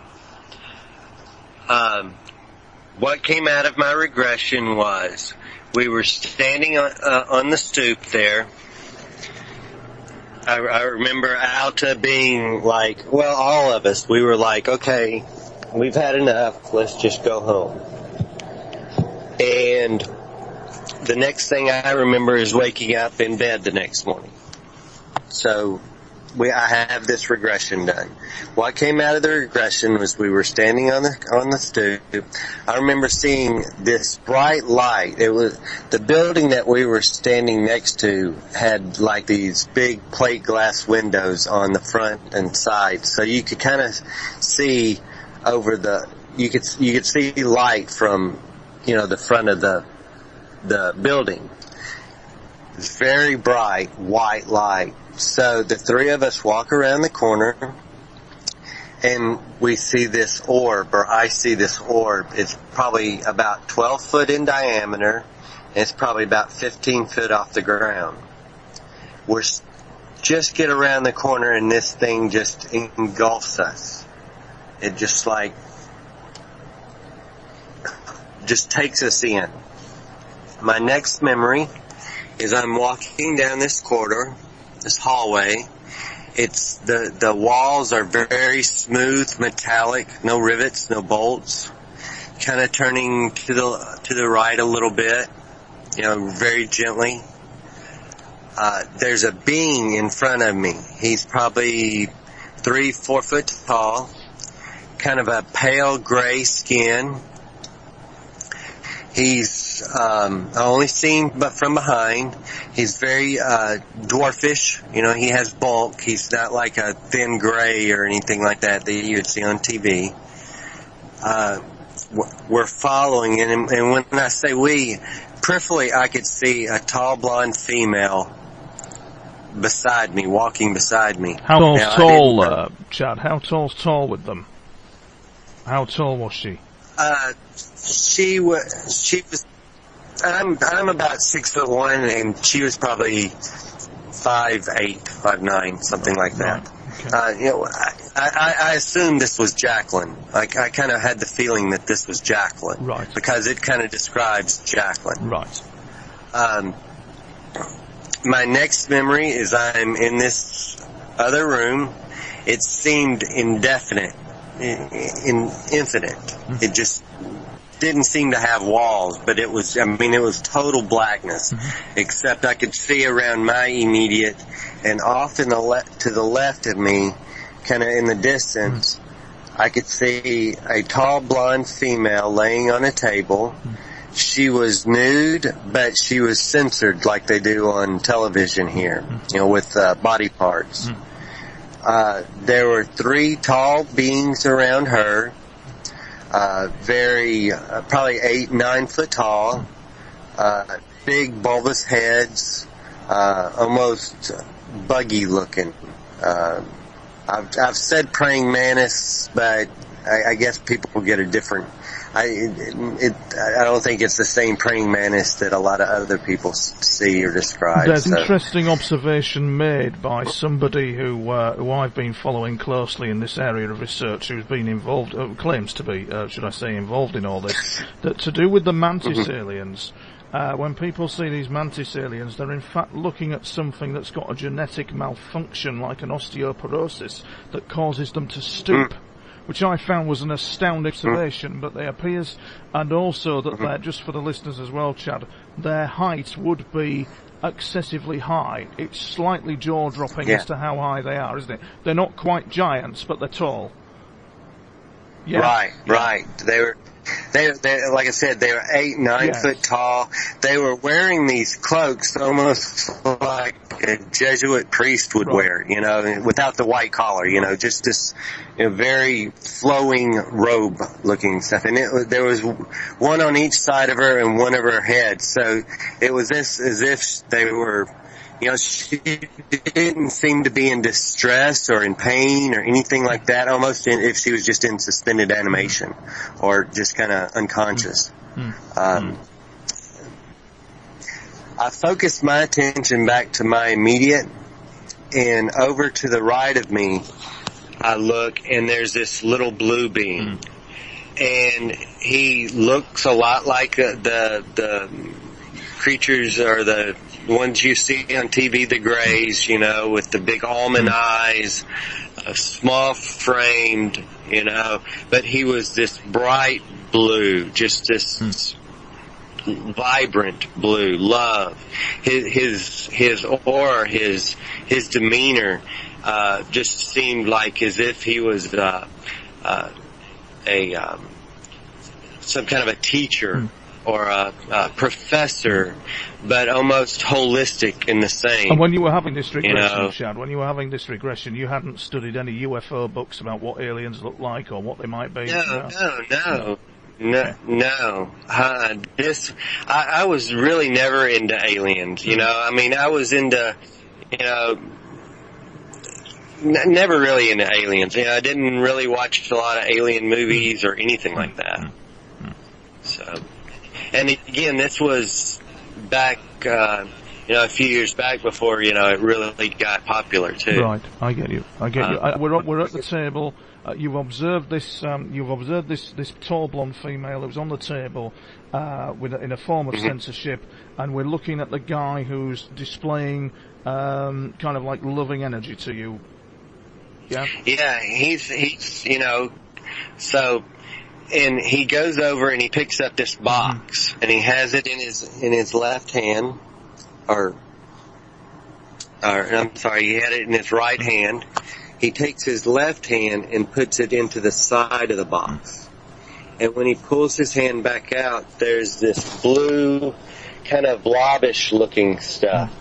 What came out of my regression was we were standing on the stoop there. I remember Alta being like, well, all of us, we were like, okay, we've had enough, let's just go home. And the next thing I remember is waking up in bed the next morning. So I have this regression done. What came out of the regression was we were standing on the stoop. I remember seeing this bright light. It was the building that we were standing next to had like these big plate glass windows on the front and side, so you could kind of see over you could see light from the front of the building. It's very bright white light. So the three of us walk around the corner, and we see this orb, or I see this orb. It's probably about 12 foot in diameter, and it's probably about 15 foot off the ground. We're just get around the corner, and this thing just engulfs us. It just like just takes us in. My next memory is I'm walking down this corridor, this hallway. It's the walls are very smooth, metallic, no rivets, no bolts. Kind of turning to the right a little bit, very gently. There's a being in front of me. He's probably 3-4 foot tall, kind of a pale gray skin. He's only seen but from behind. He's very dwarfish. He has bulk. He's not like a thin gray or anything like that you would see on TV. We're following him, and when I say we, peripherally I could see a tall blonde female beside me, walking beside me. How tall, Chad? How tall with them? How tall was she? She was. I'm about 6'1", and she was probably 5'8", 5'9", something like that. Right. Okay. I assumed this was Jacqueline. I kind of had the feeling that this was Jacqueline. Right. Because it kind of describes Jacqueline. Right. My next memory is I'm in this other room. It seemed indefinite, infinite. Mm-hmm. It just didn't seem to have walls, but it was total blackness, except I could see around my immediate and off to the left of me, kind of in the distance, I could see a tall blonde female laying on a table. She was nude, but she was censored like they do on television here, with body parts. There were 3 tall beings around her, very, probably 8-9 foot tall, big bulbous heads, almost buggy looking. I've said praying mantis, but I guess people will get a different. I don't think it's the same praying mantis that a lot of other people see or describe. There's interesting observation made by somebody who I've been following closely in this area of research, who's been involved, claims to be, should I say, involved in all this, that to do with the mantis aliens. When people see these mantis aliens, they're in fact looking at something that's got a genetic malfunction, like an osteoporosis, that causes them to stoop, which I found was an astounding observation. But they appears, and also that they're, just for the listeners as well, Chad, their height would be excessively high. It's slightly jaw-dropping as to how high they are, isn't it? They're not quite giants, but they're tall. Yeah. Right. They like I said, they were 8-9 foot tall. They were wearing these cloaks almost like a Jesuit priest would wear, without the white collar, just this very flowing robe looking stuff. And there was one on each side of her and one of her head. So it was as if they were, she didn't seem to be in distress or in pain or anything like that, almost if she was just in suspended animation or just kind of unconscious. I focused my attention back to my immediate, and over to the right of me, I look, and there's this little blue being. And he looks a lot like the creatures or the ones you see on TV, the grays, with the big almond eyes, small framed, but he was this bright blue, just this vibrant blue, love. His aura, his demeanor, just seemed like as if he was some kind of a teacher or a professor, but almost holistic in the same. And when you were having this regression, Shad, when you were having this regression, you hadn't studied any UFO books about what aliens look like or what they might be? No. I was really never into aliens, I was into, never really into aliens. I didn't really watch a lot of alien movies or anything like that. So, and again, this was back a few years back before, it really got popular too. Right, I get you. We're at the table. You've observed this. This tall blonde female who's on the table in a form of censorship, and we're looking at the guy who's displaying kind of like loving energy to you. Yeah. Yeah, he's so. And he goes over and he picks up this box, and he has it in his left hand, or I'm sorry, he had it in his right hand. He takes his left hand and puts it into the side of the box. And when he pulls his hand back out, there's this blue, kind of blobbish looking stuff.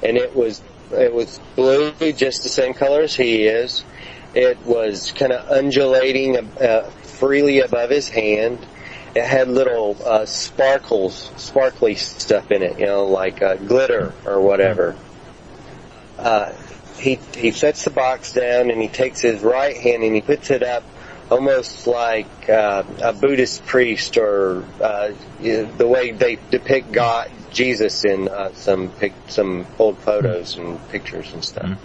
And it was blue, just the same color as he is. It was kind of undulating freely above his hand. It had little sparkly stuff in it, like glitter or whatever. He sets the box down, and he takes his right hand and he puts it up almost like a Buddhist priest, or the way they depict Jesus in some old photos and pictures and stuff.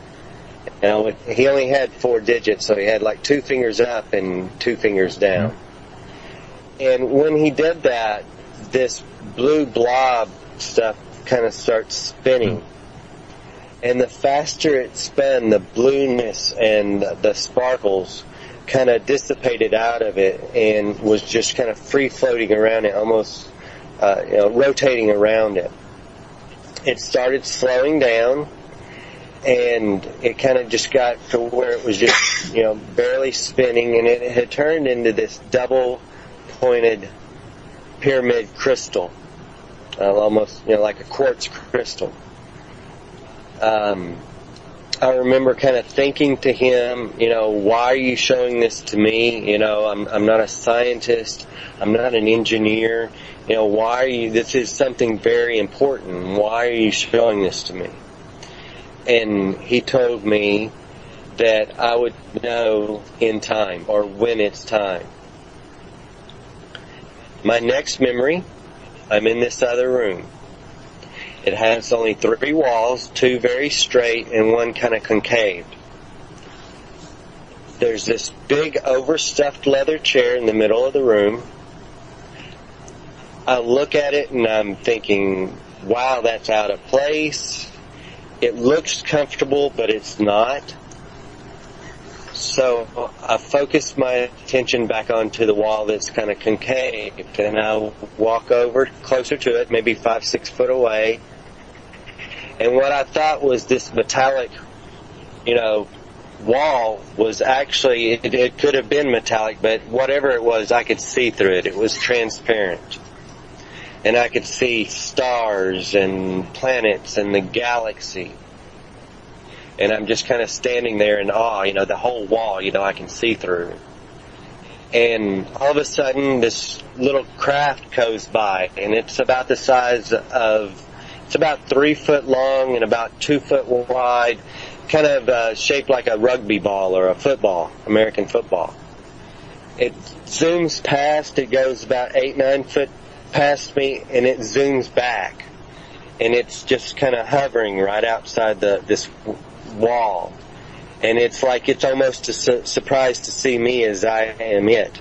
He only had 4 digits, so he had like 2 fingers up and 2 fingers down. And when he did that, this blue blob stuff kind of starts spinning. And the faster it spun, the blueness and the sparkles kind of dissipated out of it and was just kind of free floating around it, almost rotating around it. It started slowing down, and it kind of just got to where it was just, barely spinning, and it had turned into this double-pointed pyramid crystal, almost, like a quartz crystal. I remember kind of thinking to him, why are you showing this to me? I'm not a scientist. I'm not an engineer. Why are you, this is something very important. Why are you showing this to me? And he told me that I would know in time, or when it's time. My next memory, I'm in this other room. It has only 3 walls, 2 very straight and 1 kind of concave. There's this big overstuffed leather chair in the middle of the room. I look at it and I'm thinking, wow, that's out of place. It looks comfortable, but it's not. So I focus my attention back onto the wall that's kind of concave, and I walk over closer to it, maybe 5-6 foot away. And what I thought was this metallic, wall was actually, it could have been metallic, but whatever it was, I could see through it. It was transparent. And I could see stars and planets and the galaxy. And I'm just kind of standing there in awe, the whole wall, I can see through. And all of a sudden, this little craft goes by, and it's about the size of, it's about 3 foot long and about 2 foot wide, kind of shaped like a rugby ball or a football, American football. It zooms past, it goes about 8-9 foot past me, and it zooms back. And it's just kind of hovering right outside this wall. And it's like it's almost a surprise to see me as I am it.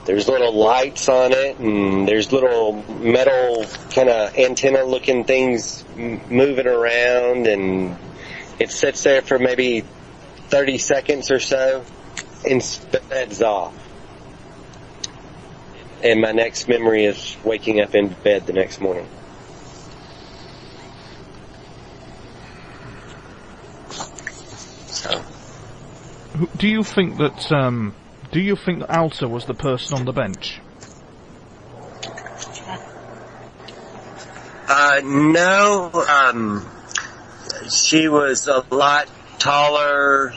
There's little lights on it, and there's little metal kind of antenna looking things moving around, and it sits there for maybe 30 seconds or so and speds off. And my next memory is waking up in bed the next morning. So. Do you think that Alta was the person on the bench? No. She was a lot taller,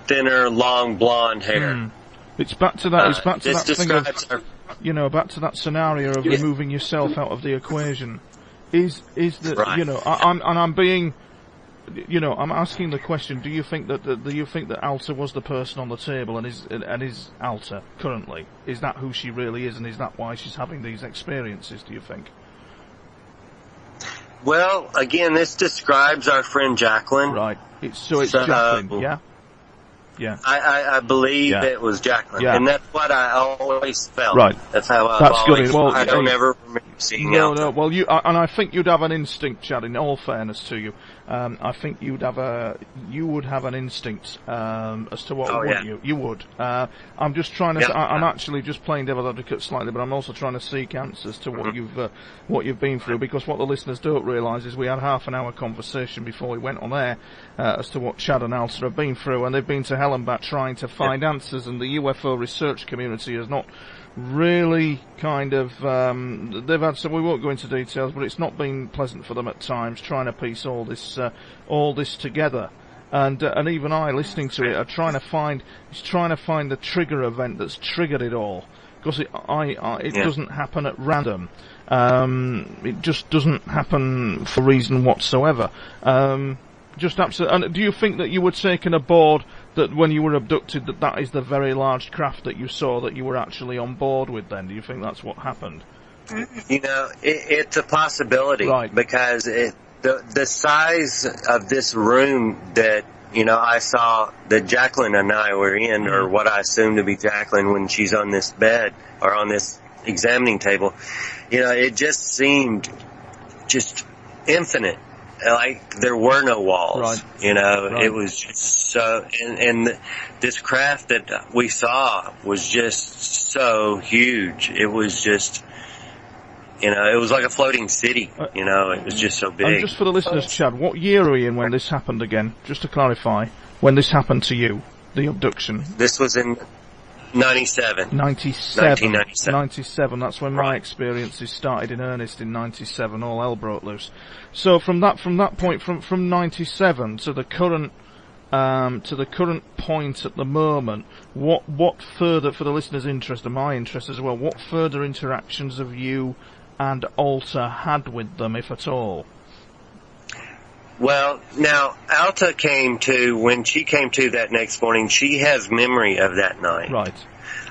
thinner, long blonde hair. It's back to that. It's back to that thing of, her. back to that scenario of removing yourself out of the equation. Is that right. I'm being. I'm asking the question: do you think that Alta was the person on the table, and is Alta currently? Is that who she really is, and is that why she's having these experiences? Do you think? Well, again, this describes our friend Jacqueline. Right. It's Jacqueline, yeah? Yeah. I believe it was Jacqueline. Yeah. And that's what I always felt. Right. That's how That's always good. Well, I don't ever remember seeing Alta. No, well, and I think you'd have an instinct, Chad, in all fairness to you. I think you would have an instinct, as to what you would. I'm just trying to, I'm actually just playing devil's advocate slightly, but I'm also trying to seek answers to what you've been through, because what the listeners don't realise is we had half an hour conversation before we went on air, as to what Chad and Alta have been through, and they've been to hell and back trying to find answers, and the UFO research community has not really kind of, they've had some, we won't go into details, but it's not been pleasant for them at times trying to piece all this together. And even I, listening to it, are trying to find the trigger event that's triggered it all. Because it doesn't happen at random. It just doesn't happen for reason whatsoever. Just absolutely. And do you think that you were taken aboard, that when you were abducted, that is the very large craft that you saw that you were actually on board with then? Do you think that's what happened? You know, it's a possibility. Right. Because the size of this room that, you know, I saw that Jacqueline and I were in, or what I assume to be Jacqueline when she's on this bed or on this examining table, you know, it just seemed just infinite. Like there were no walls, right. You know, right. It was just so, and this craft that we saw was just so huge. It was just, you know, it was like a floating city, you know, it was just so big. And just for the listeners, Chad, what year are you in when this happened again? Just to clarify, when this happened to you, the abduction? This was in 97. 1997. 97, that's when my experiences started in earnest in 97, all hell broke loose. So from that point, from 97 to the current point at the moment, what further, for the listeners' interest and my interest as well, what further interactions have you and Alta had with them, if at all? Well, now, Alta when she came to that next morning, she has memory of that night. Right.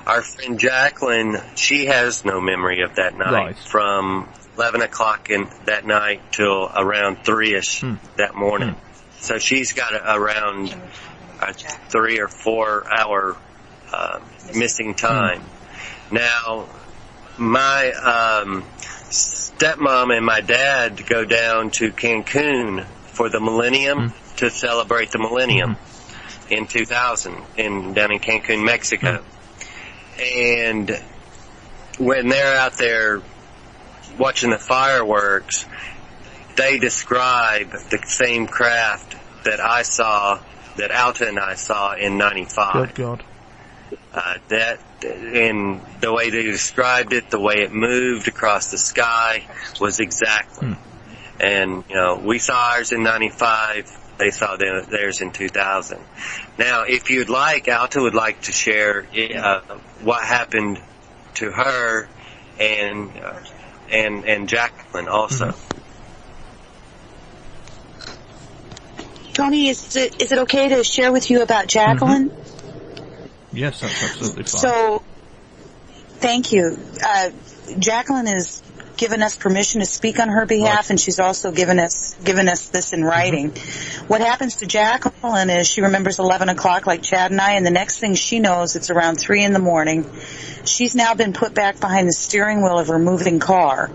Our friend Jacqueline, she has no memory of that night. Right. From 11 o'clock that night till around 3-ish that morning. So she's got around a 3 or 4 hour missing time. Now, my stepmom and my dad go down to Cancun for the millennium, to celebrate the millennium in 2000 down in Cancun, Mexico. And when they're out there watching the fireworks, they describe the same craft that I saw, that Alta and I saw in 95. Good God. And the way they described it, the way it moved across the sky was exactly. And, you know, we saw ours in 95, they saw theirs in 2000. Now, if you'd like, Alta would like to share what happened to her and Jacqueline also. Tony, is it okay to share with you about Jacqueline? Yes, that's absolutely fine. So, thank you. Jacqueline has given us permission to speak on her behalf, and she's also given us this in writing. What happens to Jacqueline is she remembers 11 o'clock like Chad and I, and the next thing she knows, it's around 3 in the morning. She's now been put back behind the steering wheel of her moving car.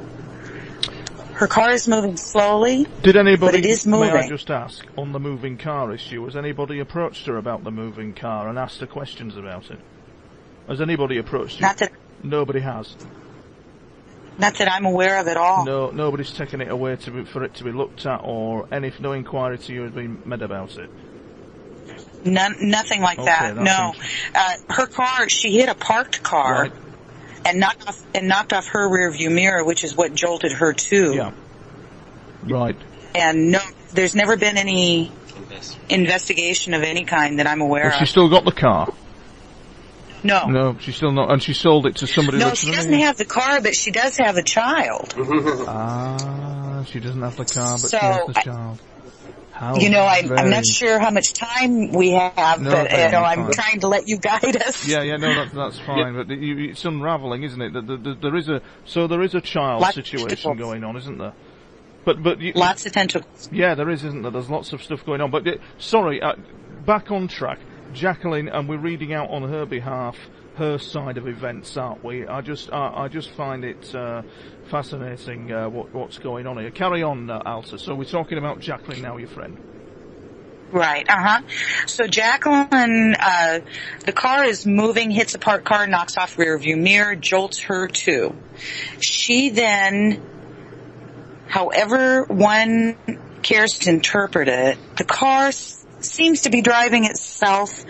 Her car is moving slowly, but it is moving. May I just ask, on the moving car issue, has anybody approached her about the moving car and asked her questions about it? Has anybody approached you? Nobody has. Not that I'm aware of at all. No, nobody's taken it away for it to be looked at, or no inquiry to you has been made about it? Nothing like that, no. Her car, she hit a parked car. Right. And knocked off her rear view mirror, which is what jolted her too. Yeah. Right. And no, there's never been any investigation of any kind that I'm aware of. She still got the car? No. No, she's still not, and she sold it to somebody. No, she doesn't have the car, but she does have a child. She doesn't have the car, but she has the child. I'm not sure how much time we have, but I'm trying to let you guide us. Yeah, that's fine. But it's unraveling, isn't it? There is a child situation going on, isn't there? But lots of tentacles. Yeah, there is, isn't there? There's lots of stuff going on. But sorry, back on track. Jacqueline, and we're reading out on her behalf her side of events, aren't we? I just find it fascinating what's going on here. Carry on, Alta. So we're talking about Jacqueline now, your friend. Right, So Jacqueline, the car is moving, hits a parked car, knocks off rear view mirror, jolts her too. She then, however one cares to interpret it, the car seems to be driving itself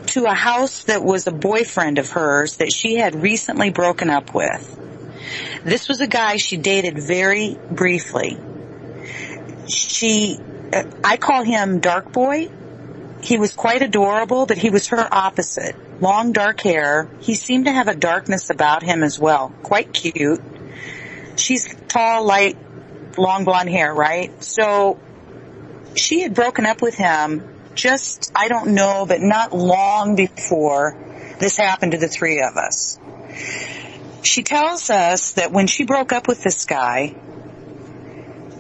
to a house that was a boyfriend of hers that she had recently broken up with. This was a guy she dated very briefly. I call him Dark Boy. He was quite adorable, but he was her opposite. Long dark hair. He seemed to have a darkness about him as well. Quite cute. She's tall, light, long blonde hair, right? So she had broken up with him just, I don't know, but not long before this happened to the three of us. She tells us that when she broke up with this guy,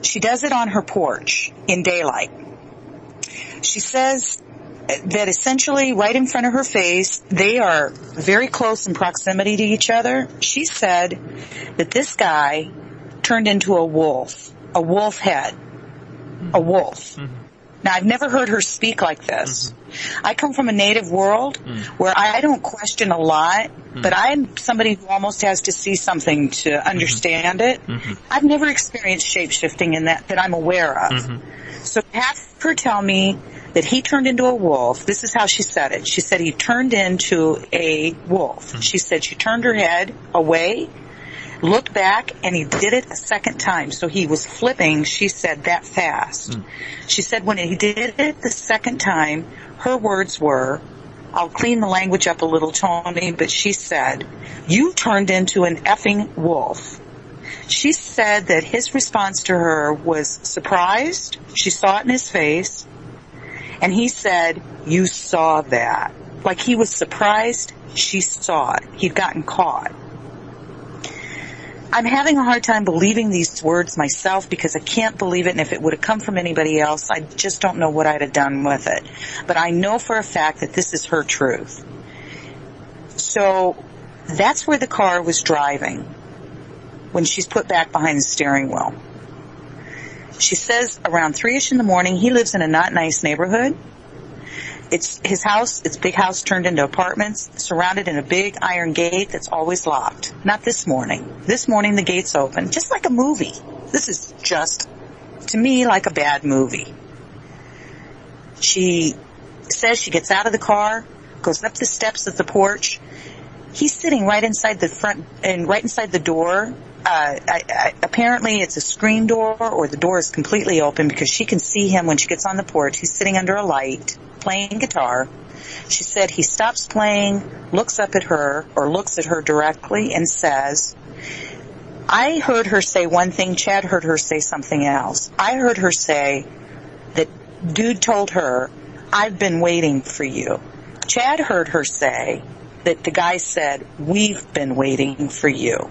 she does it on her porch in daylight. She says that essentially right in front of her face, they are very close in proximity to each other. She said that this guy turned into a wolf head, a wolf. Mm-hmm. Now, I've never heard her speak like this. Mm-hmm. I come from a native world where I don't question a lot, but I'm somebody who almost has to see something to understand it. Mm-hmm. I've never experienced shape-shifting in that I'm aware of. Mm-hmm. So have her tell me that he turned into a wolf. This is how she said it. She said he turned into a wolf. Mm-hmm. She said she turned her head away, looked back, and he did it a second time. So he was flipping, she said, that fast. She said when he did it the second time, her words were, I'll clean the language up a little, Tony, but she said, you turned into an effing wolf. She said that his response to her was surprised. She saw it in his face. And he said, you saw that. Like he was surprised, she saw it. He'd gotten caught. I'm having a hard time believing these words myself because I can't believe it, and if it would have come from anybody else, I just don't know what I'd have done with it. But I know for a fact that this is her truth. So that's where the car was driving when she's put back behind the steering wheel. She says around 3-ish in the morning, he lives in a not nice neighborhood. It's his house, it's a big house turned into apartments, surrounded in a big iron gate that's always locked. Not this morning. This morning the gate's open, just like a movie. This is just, to me, like a bad movie. She says she gets out of the car, goes up the steps of the porch. He's sitting right inside the front, and right inside the door. Apparently it's a screen door, or the door is completely open because she can see him when she gets on the porch. He's sitting under a light, playing guitar. She said he stops playing, looks up at her, or looks at her directly, and says, I heard her say one thing, Chad heard her say something else. I heard her say that dude told her, I've been waiting for you. Chad heard her say that the guy said, we've been waiting for you.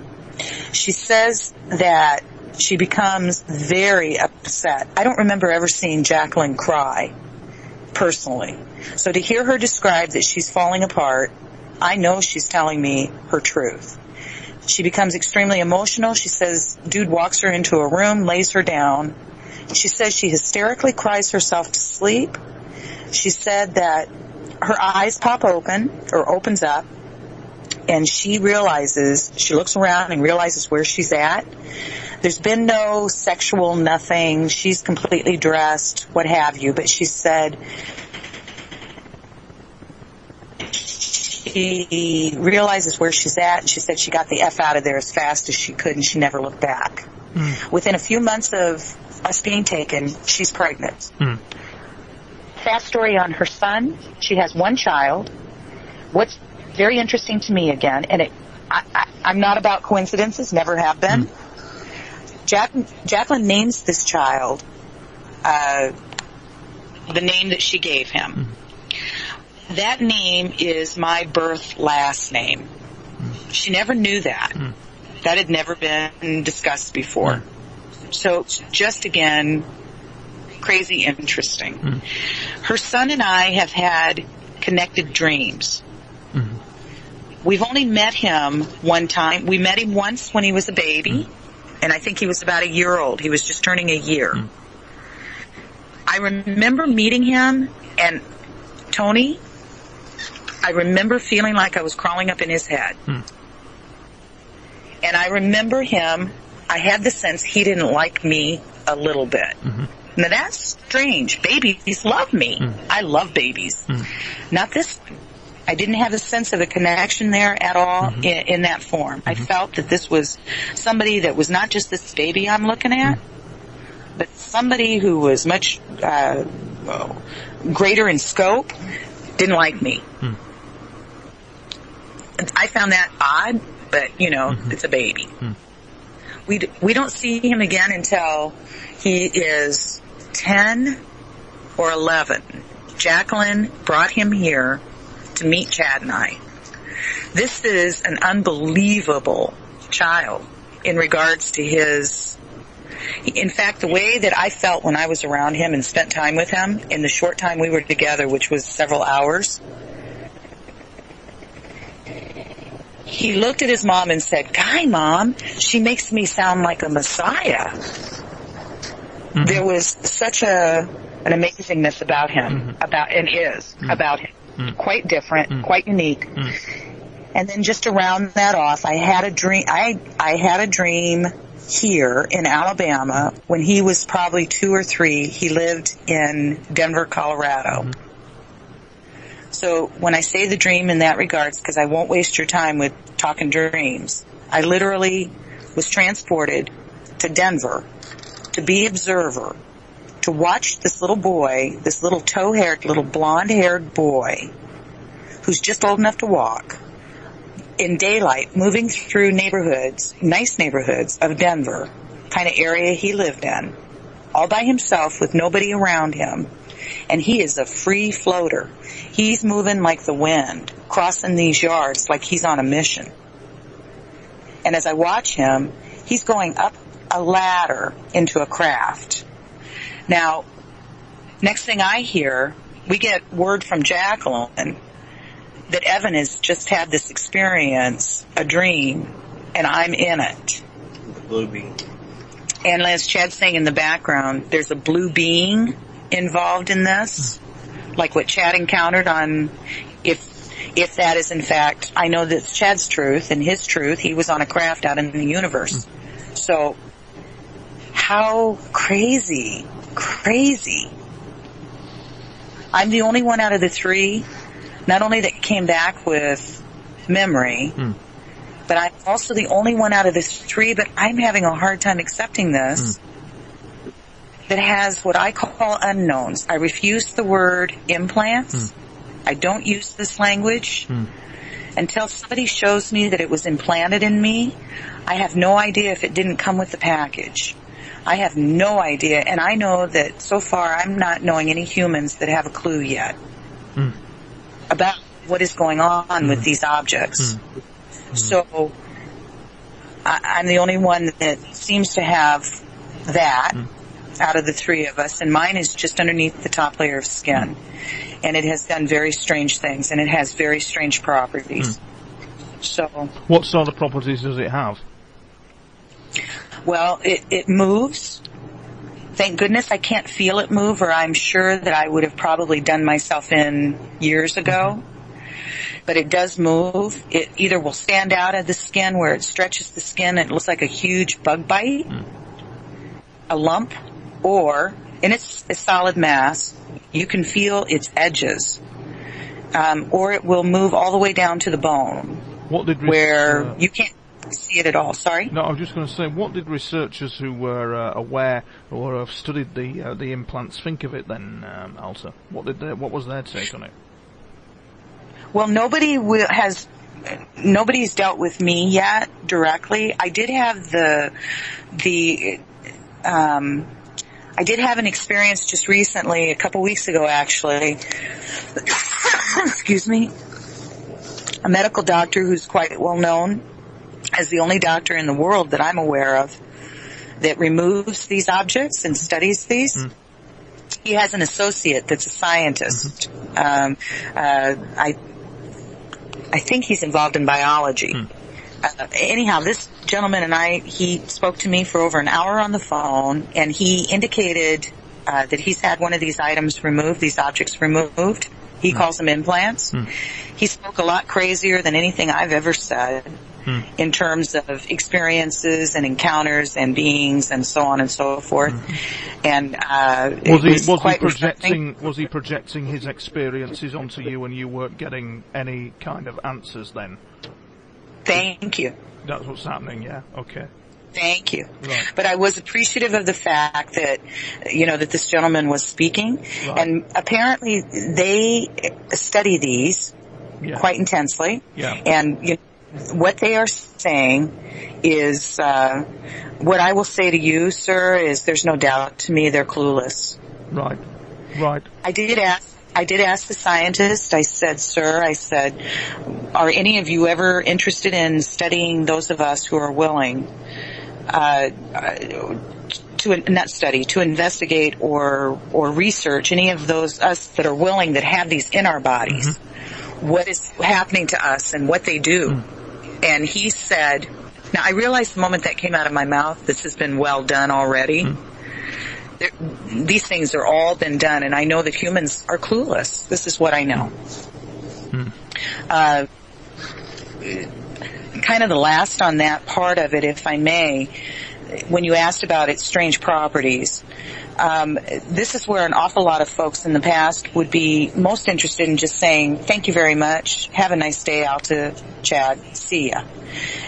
She says that she becomes very upset. I don't remember ever seeing Jacqueline cry, personally. So to hear her describe that she's falling apart, I know she's telling me her truth. She becomes extremely emotional. She says, dude walks her into a room, lays her down. She says she hysterically cries herself to sleep. She said that her eyes pop open, or opens up, and she looks around and realizes where she's at. There's been no sexual nothing. She's completely dressed, what have you. But she said she realizes where she's at. She said she got the F out of there as fast as she could, and she never looked back. Within a few months of us being taken, she's pregnant. Fast story on her son. She has one child. What's very interesting to me again, and I'm not about coincidences, never have been. Jacqueline names this child the name that she gave him. That name is my birth last name. She never knew that. That had never been discussed before. So just again, crazy interesting. Mm. Her son and I have had connected dreams. Mm. We've only met him one time. We met him once when he was a baby, and I think he was about a year old. He was just turning a year. Mm. I remember meeting him, and Tony, I remember feeling like I was crawling up in his head. Mm. And I remember him, I had the sense he didn't like me a little bit. Mm-hmm. Now that's strange. Babies love me. Mm. I love babies. Mm. Not this. I didn't have a sense of a connection there at all Mm-hmm. in that form. Mm-hmm. I felt that this was somebody that was not just this baby I'm looking at, but somebody who was much greater in scope, didn't like me. Mm. I found that odd, but, you know, Mm-hmm. it's a baby. Mm. We don't see him again until he is 10 or 11. Jacqueline brought him here to meet Chad and I. This is an unbelievable child in regards to his... In fact, the way that I felt when I was around him and spent time with him in the short time we were together, which was several hours, he looked at his mom and said, "Guy, Mom, she makes me sound like a messiah." Mm-hmm. There was such an amazingness about him, Mm-hmm. about him. Mm. Quite different, Mm. quite unique. Mm. And then just to round that off, I had a dream. I had a dream here in Alabama when he was probably 2 or 3. He lived in Denver, Colorado. Mm. So when I say the dream in that regards, because I won't waste your time with talking dreams, I literally was transported to Denver to be observer, to watch this little boy, this little tow-haired, little blonde-haired boy who's just old enough to walk, in daylight, moving through neighborhoods, nice neighborhoods of Denver, kind of area he lived in, all by himself with nobody around him. And he is a free floater. He's moving like the wind, crossing these yards like he's on a mission. And as I watch him, he's going up a ladder into a craft. Now, next thing I hear, we get word from Jacqueline that Evan has just had this experience, a dream, and I'm in it. The blue beam. And as Chad's saying in the background, there's a blue being involved in this, like what Chad encountered on, if that is in fact, I know that's Chad's truth and his truth, he was on a craft out in the universe. So, how crazy. I'm the only one out of the 3, not only that came back with memory, but I'm also the only one out of the 3, but I'm having a hard time accepting this, that has what I call unknowns. I refuse the word implants. I don't use this language. Until somebody shows me that it was implanted in me, I have no idea if it didn't come with the package. I have no idea, and I know that so far I'm not knowing any humans that have a clue yet about what is going on with these objects. So I'm the only one that seems to have that out of the 3 of us, and mine is just underneath the top layer of skin. And it has done very strange things, and it has very strange properties. So, what sort of properties does it have? Well, it moves. Thank goodness I can't feel it move, or I'm sure that I would have probably done myself in years ago. But it does move. It either will stand out of the skin where it stretches the skin and it looks like a huge bug bite, a lump, or in its solid mass, you can feel its edges. Or it will move all the way down to the bone, where you can't see it at all. Sorry? No, I was just going to say, what did researchers who were aware or have studied the implants think of it then, Alta? What was their take on it? Well, nobody's dealt with me yet directly. I did have I did have an experience just recently, a couple weeks ago actually. Excuse me. A medical doctor who's quite well known as the only doctor in the world that I'm aware of that removes these objects and studies these. He has an associate that's a scientist. I think he's involved in biology. Anyhow, this gentleman and he spoke to me for over an hour on the phone, and he indicated that he's had one of these items removed, these objects removed. He calls them implants. He spoke a lot crazier than anything I've ever said in terms of experiences and encounters and beings and so on and so forth. And was he projecting his experiences onto you, and you weren't getting any kind of answers then? Thank you. That's what's happening, yeah. Okay. Thank you. Right. But I was appreciative of the fact that, that this gentleman was speaking. Right. And apparently they study these quite intensely. Yeah. And what they are saying is, what I will say to you, sir, is there's no doubt to me they're clueless. Right. Right. I did ask the scientist, I said, sir, are any of you ever interested in studying those of us who are willing to investigate or research any of those us that are willing, that have these in our bodies, what is happening to us and what they do? And he said, now I realized the moment that came out of my mouth, this has been well done already. These things are all been done, and I know that humans are clueless. This is what I know. Kind of the last on that part of it, if I may, when you asked about its strange properties, this is where an awful lot of folks in the past would be most interested in just saying, thank you very much, have a nice day, Alta, Chad, see ya.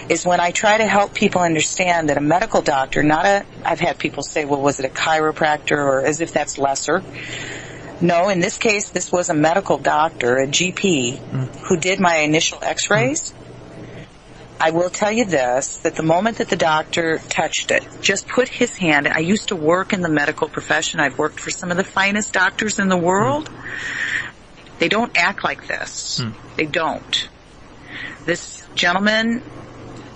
Is when I try to help people understand that a medical doctor, I've had people say, well, was it a chiropractor, or as if that's lesser. No, in this case, this was a medical doctor, a GP, who did my initial x-rays. I will tell you this, that the moment that the doctor touched it, just put his hand, I used to work in the medical profession. I've worked for some of the finest doctors in the world. They don't act like this. They don't. This gentleman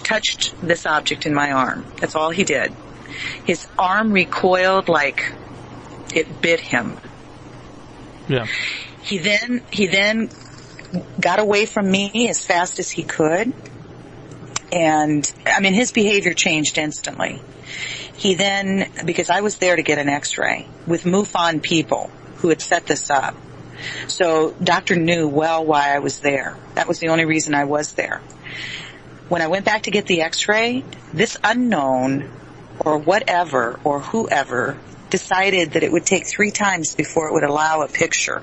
touched this object in my arm. That's all he did. His arm recoiled like it bit him. Yeah. He then got away from me as fast as he could. And, his behavior changed instantly. He then, because I was there to get an x-ray with MUFON people who had set this up. So, doctor knew well why I was there. That was the only reason I was there. When I went back to get the x-ray, this unknown or whatever or whoever decided that it would take 3 times before it would allow a picture.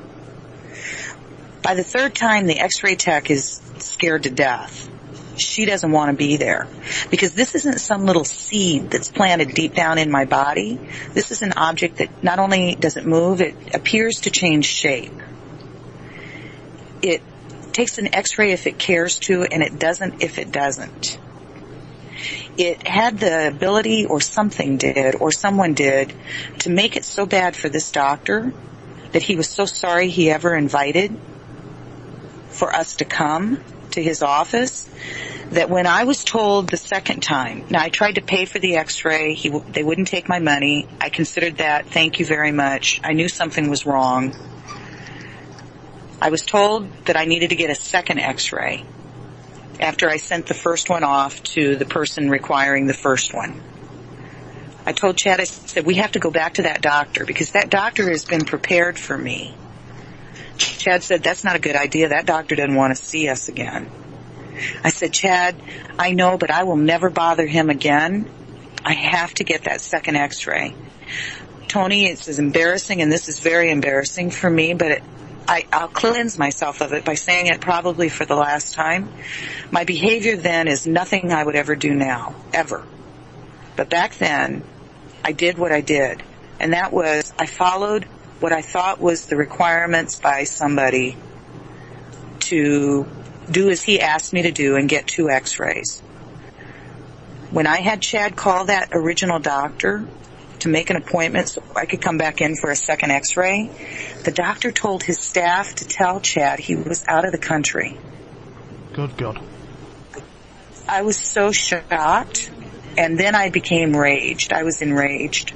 By the 3rd time, the x-ray tech is scared to death. She doesn't want to be there, because this isn't some little seed that's planted deep down in my body. This is an object that not only does it move, it appears to change shape. It takes an x-ray if it cares to, and it doesn't if it doesn't. It had the ability, or something did, or someone did, to make it so bad for this doctor that he was so sorry he ever invited for us to come to his office, that when I was told the 2nd time, now I tried to pay for the x-ray, they wouldn't take my money. I considered that, thank you very much. I knew something was wrong. I was told that I needed to get a 2nd x-ray after I sent the first one off to the person requiring the first one. I told Chad, I said, we have to go back to that doctor, because that doctor has been prepared for me. Chad said, that's not a good idea. That doctor doesn't want to see us again. I said, Chad, I know, but I will never bother him again. I have to get that 2nd x-ray. Tony, it's as embarrassing, and this is very embarrassing for me, but I'll cleanse myself of it by saying it probably for the last time. My behavior then is nothing I would ever do now, ever. But back then, I did what I did, and that was I followed what I thought was the requirements by somebody to do as he asked me to do and get 2 x-rays. When I had Chad call that original doctor to make an appointment so I could come back in for a 2nd x-ray, the doctor told his staff to tell Chad he was out of the country. Good God. I was so shocked And then I became enraged. I was enraged.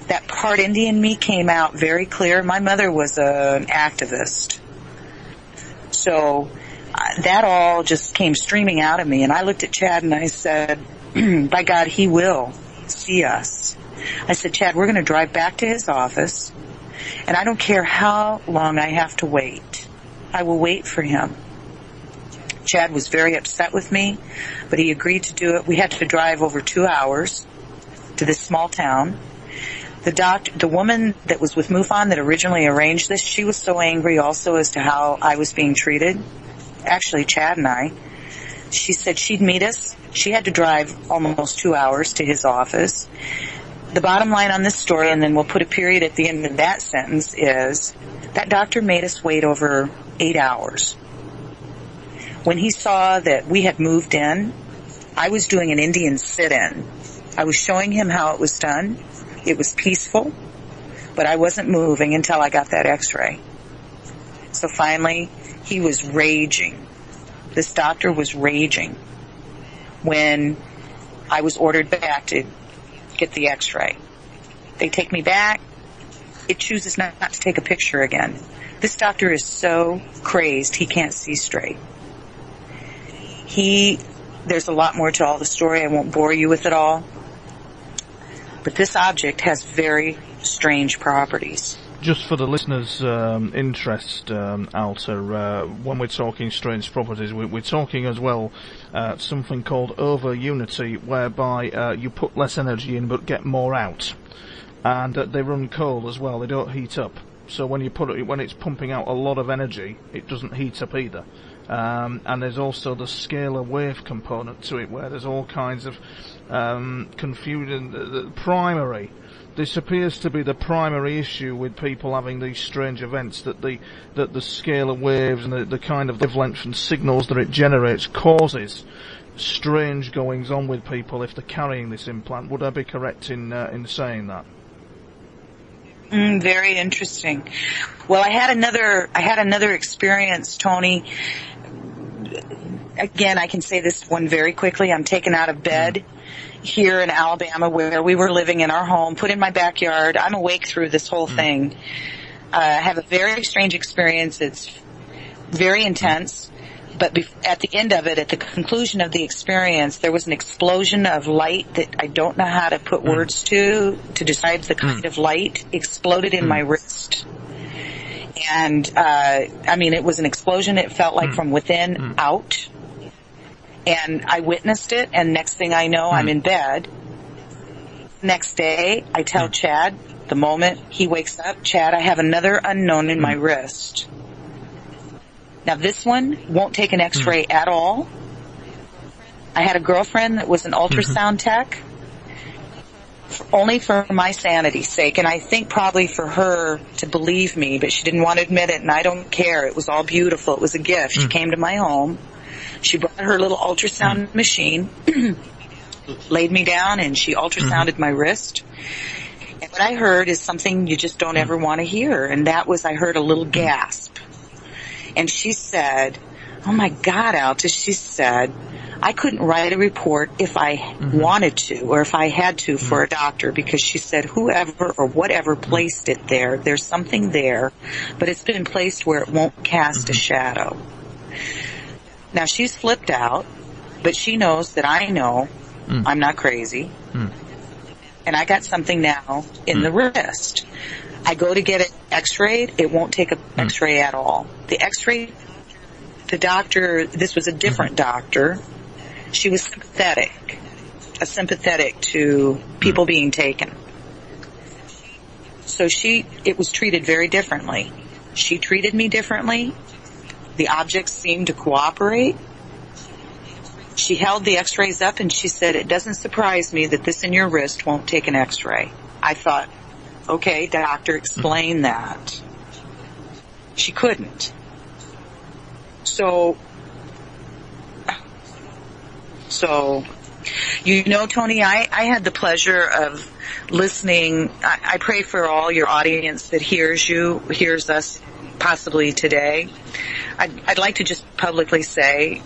That part Indian me came out very clear. My mother was an activist. So that all just came streaming out of me. And I looked at Chad and I said, by God, he will see us. I said, Chad, we're going to drive back to his office. And I don't care how long I have to wait. I will wait for him. Chad was very upset with me, but he agreed to do it. We had to drive over 2 hours to this small town. The woman that was with MUFON that originally arranged this, she was so angry also as to how I was being treated. Actually, Chad and I. She said she'd meet us. She had to drive almost 2 hours to his office. The bottom line on this story, and then we'll put a period at the end of that sentence, is that doctor made us wait over 8 hours. When he saw that we had moved in, I was doing an Indian sit-in. I was showing him how it was done. It was peaceful, but I wasn't moving until I got that x-ray. So finally, he was raging. This doctor was raging when I was ordered back to get the x-ray. They take me back. It chooses not to take a picture again. This doctor is so crazed he can't see straight. There's a lot more to all the story. I won't bore you with it all. But this object has very strange properties. Just for the listeners' interest, Alta, when we're talking strange properties, we're talking as well something called over-unity, whereby you put less energy in but get more out. And they run cold as well, they don't heat up. So when it's pumping out a lot of energy, it doesn't heat up either. And there's also the scalar wave component to it, where there's all kinds of confusion. This appears to be the primary issue with people having these strange events, that the scalar waves and the kind of wavelength and signals that it generates causes strange goings on with people if they're carrying this implant. Would I be correct in saying that? Very interesting. Well, I had another experience, Tony. Again, I can say this one very quickly. I'm taken out of bed here in Alabama, where we were living in our home, put in my backyard. I'm awake through this whole thing. I have a very strange experience. It's very intense. But at the end of it, at the conclusion of the experience, there was an explosion of light that I don't know how to put words to describe the kind of light. Exploded in my wrist. And, it was an explosion. It felt like from within out. And I witnessed it, and next thing I know, I'm in bed. Next day, I tell Chad, the moment he wakes up, Chad, I have another unknown in my wrist. Now, this one won't take an x-ray at all. I had a girlfriend that was an ultrasound tech, only for my sanity's sake, and I think probably for her to believe me, but she didn't want to admit it, and I don't care. It was all beautiful. It was a gift. She came to my home. She brought her little ultrasound machine, laid me down, and she ultrasounded my wrist. And what I heard is something you just don't ever want to hear, and that was I heard a little gasp. And she said, oh my God, Alta, she said, I couldn't write a report if I wanted to or if I had to for a doctor, because she said whoever or whatever placed it there, there's something there, but it's been placed where it won't cast a shadow. Now, she's flipped out, but she knows that I know I'm not crazy. And I got something now in the wrist. I go to get it x-rayed. It won't take an x-ray at all. The x-ray, the doctor, this was a different doctor. She was sympathetic to people being taken. So it was treated very differently. She treated me differently. The objects seemed to cooperate. She held the x-rays up and she said, it doesn't surprise me that this in your wrist won't take an x-ray. I thought, okay, doctor, explain that. She couldn't. So, Tony, I had the pleasure of listening. I pray for all your audience that hears us possibly today. I'd like to just publicly say,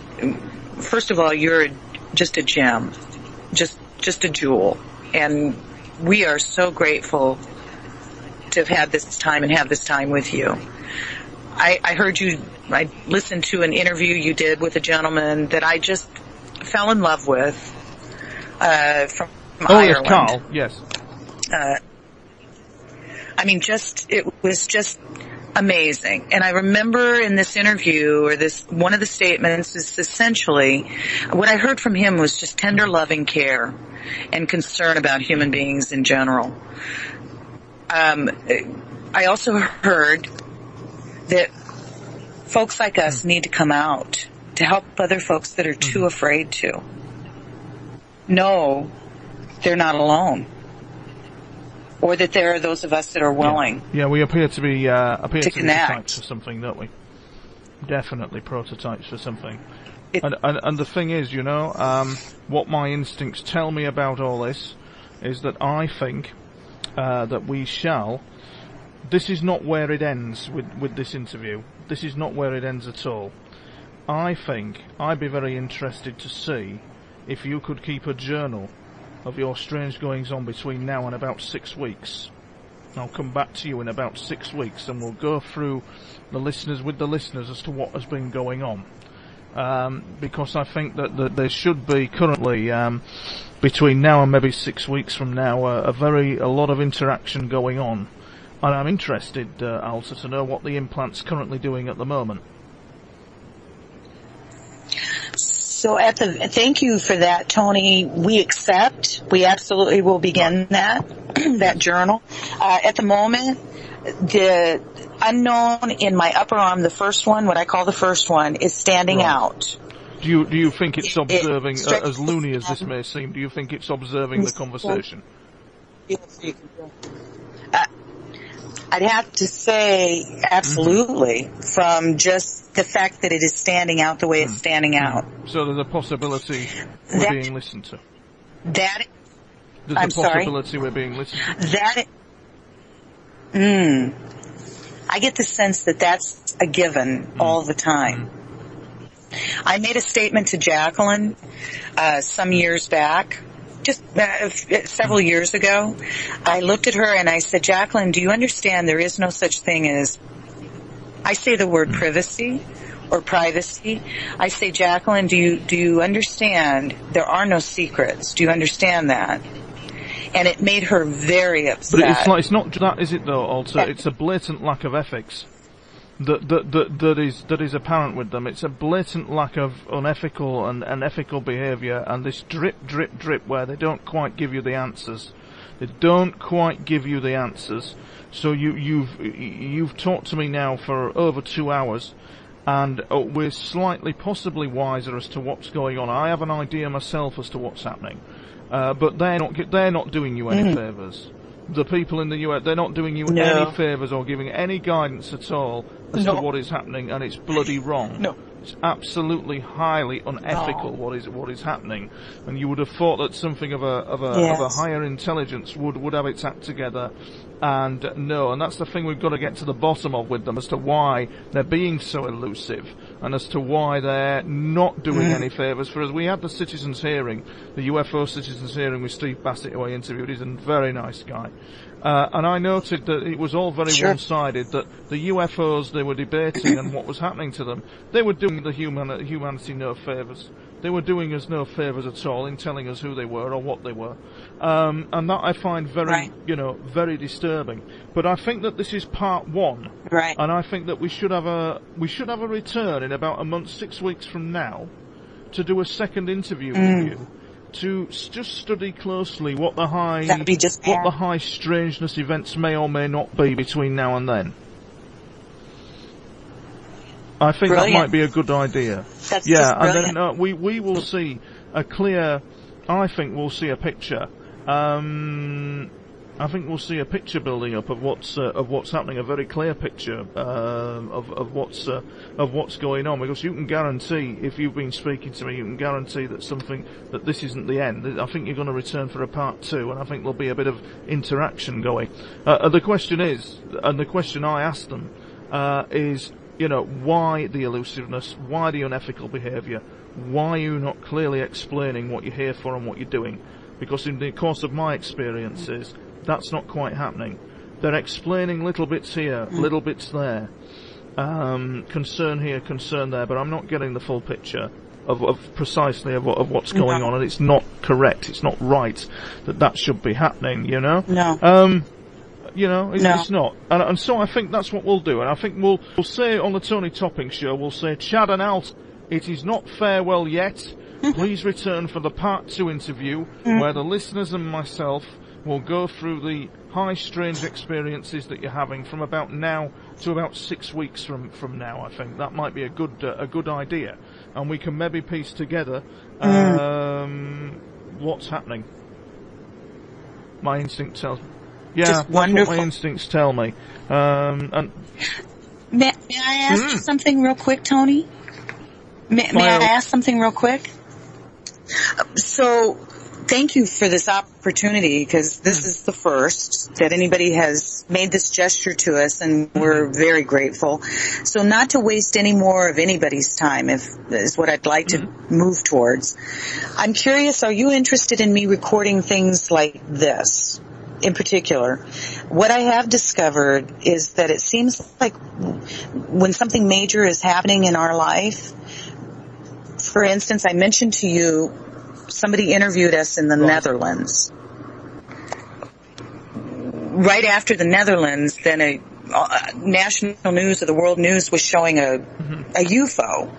first of all, you're just a gem. just a jewel. And we are so grateful to have had this time and have this time with you. I heard you, I listened to an interview you did with a gentleman that I just fell in love with, from Ireland. Yes, Carl, yes. I mean, it was just amazing. And I remember in this interview, or one of the statements is essentially, what I heard from him was just tender loving care and concern about human beings in general. I also heard that folks like us need to come out to help other folks that are too afraid to. No, they're not alone. Or that there are those of us that are willing. Yeah, we appear to be connect. Prototypes for something, don't we? Definitely prototypes for something. And the thing is, you know, what my instincts tell me about all this is that I think that we shall. This is not where it ends with this interview. This is not where it ends at all. I think I'd be very interested to see if you could keep a journal of your strange goings-on between now and about 6 weeks. I'll come back to you in about 6 weeks, and we'll go through the listeners as to what has been going on. Because I think that there should be currently, between now and maybe 6 weeks from now, a lot of interaction going on. And I'm interested, Alta, to know what the implant's currently doing at the moment. So thank you for that, Tony. We accept. We absolutely will begin that journal. At the moment, the unknown in my upper arm, the first one, what I call the first one, is standing out. Do you think it's observing, as loony as this may seem, do you think it's observing the conversation? I'd have to say absolutely, from just the fact that it is standing out the way it's standing out. So there's a possibility we're being listened to. There's a possibility we're being listened to. I get the sense that that's a given all the time. I made a statement to Jacqueline some years back, just several years ago. I looked at her and I said, Jacqueline, do you understand there is no such thing as, I say the word privacy or privacy. I say, Jacqueline, do you understand there are no secrets? Do you understand that? And it made her very upset. But it's not that, is it though, Alta? It's a blatant lack of ethics that is apparent with them. It's a blatant lack of unethical and ethical behaviour, and this drip where they don't quite give you the answers. They don't quite give you the answers. So you've talked to me now for over 2 hours, and we're slightly possibly wiser as to what's going on. I have an idea myself as to what's happening, but they're not doing you any favours. The people in the US, they're not doing you any favours or giving any guidance at all as to what is happening, and it's bloody wrong. No. It's absolutely highly unethical what is happening, and you would have thought that something of a higher intelligence would have its act together, and that's the thing we've got to get to the bottom of with them, as to why they're being so elusive, and as to why they're not doing any favours for us. We had the citizens' hearing, the UFO citizens' hearing with Steve Bassett, who I interviewed. He's a very nice guy. And I noted that it was all very one-sided, that the UFOs they were debating and what was happening to them, they were doing the humanity no favours. They were doing us no favours at all in telling us who they were or what they were. And that I find very disturbing. But I think that this is part one. Right. And I think that we should have a return in about a month, 6 weeks from now, to do a second interview with you, to just study closely what the high strangeness events may or may not be between now and then. I think that might be a good idea. And then we will see a clear. I think we'll see a picture. I think we'll see a picture building up of what's happening, a very clear picture of what's going on. Because you can guarantee, if you've been speaking to me, you can guarantee that this isn't the end. I think you're going to return for a part 2, and I think there'll be a bit of interaction going. The question is, and the question I asked them is, You know, why the elusiveness? Why the unethical behaviour? Why are you not clearly explaining what you're here for and what you're doing? Because in the course of my experiences, that's not quite happening. They're explaining little bits here, little bits there, concern here, concern there, but I'm not getting the full picture of precisely of what's going on, and it's not correct, it's not right that should be happening, you know? No. You know, it's not. And so I think that's what we'll do. And I think we'll say on the Tony Topping Show, we'll say, Chad and Alt, it is not farewell yet. Please return for the Part 2 interview, where the listeners and myself will go through the high strange experiences that you're having from about now to about 6 weeks from now. I think that might be a good idea. And we can maybe piece together what's happening. My instinct tells me. Yeah, just wonderful. That's what my instincts tell me. And may I ask you something real quick, Tony? May I ask something real quick? So, thank you for this opportunity, because this is the first that anybody has made this gesture to us, and we're very grateful. So, not to waste any more of anybody's time is what I'd like to move towards. I'm curious, are you interested in me recording things like this? In particular, what I have discovered is that it seems like when something major is happening in our life, for instance, I mentioned to you, somebody interviewed us in the Netherlands. Right after the Netherlands, then a national news or the world news was showing a UFO.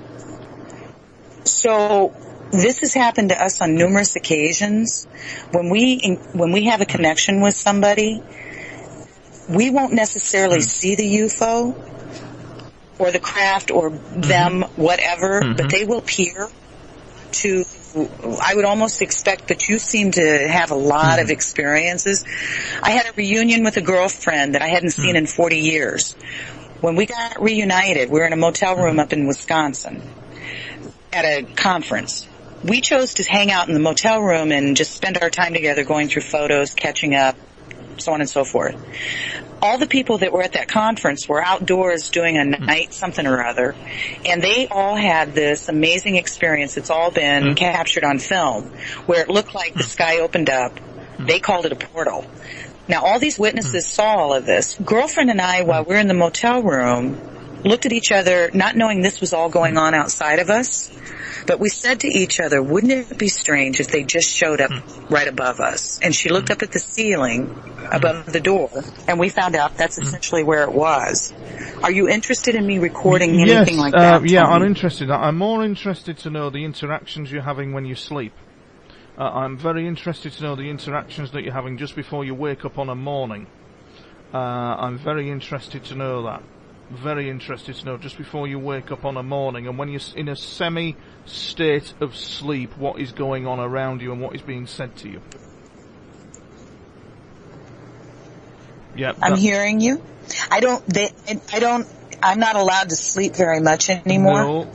So this has happened to us on numerous occasions. When we have a connection with somebody, we won't necessarily see the UFO or the craft or them, whatever, but they will appear to, I would almost expect, but you seem to have a lot of experiences. I had a reunion with a girlfriend that I hadn't seen in 40 years. When we got reunited, we were in a motel room up in Wisconsin at a conference. We chose to hang out in the motel room and just spend our time together going through photos, catching up, so on and so forth. All the people that were at that conference were outdoors doing a night something or other, and they all had this amazing experience. It's all been captured on film, where it looked like the sky opened up. They called it a portal. Now, all these witnesses saw all of this. Girlfriend and I, while we're in the motel room, looked at each other, not knowing this was all going on outside of us. But we said to each other, wouldn't it be strange if they just showed up right above us? And she looked up at the ceiling above the door, and we found out that's essentially where it was. Are you interested in me recording anything like that? Yeah, I'm interested. I'm more interested to know the interactions you're having when you sleep. I'm very interested to know the interactions that you're having just before you wake up on a morning. I'm very interested to know that. Very interested to know just before you wake up on a morning, and when you're in a semi-state of sleep, what is going on around you and what is being said to you. Yeah, I'm hearing you. I'm not allowed to sleep very much anymore. No.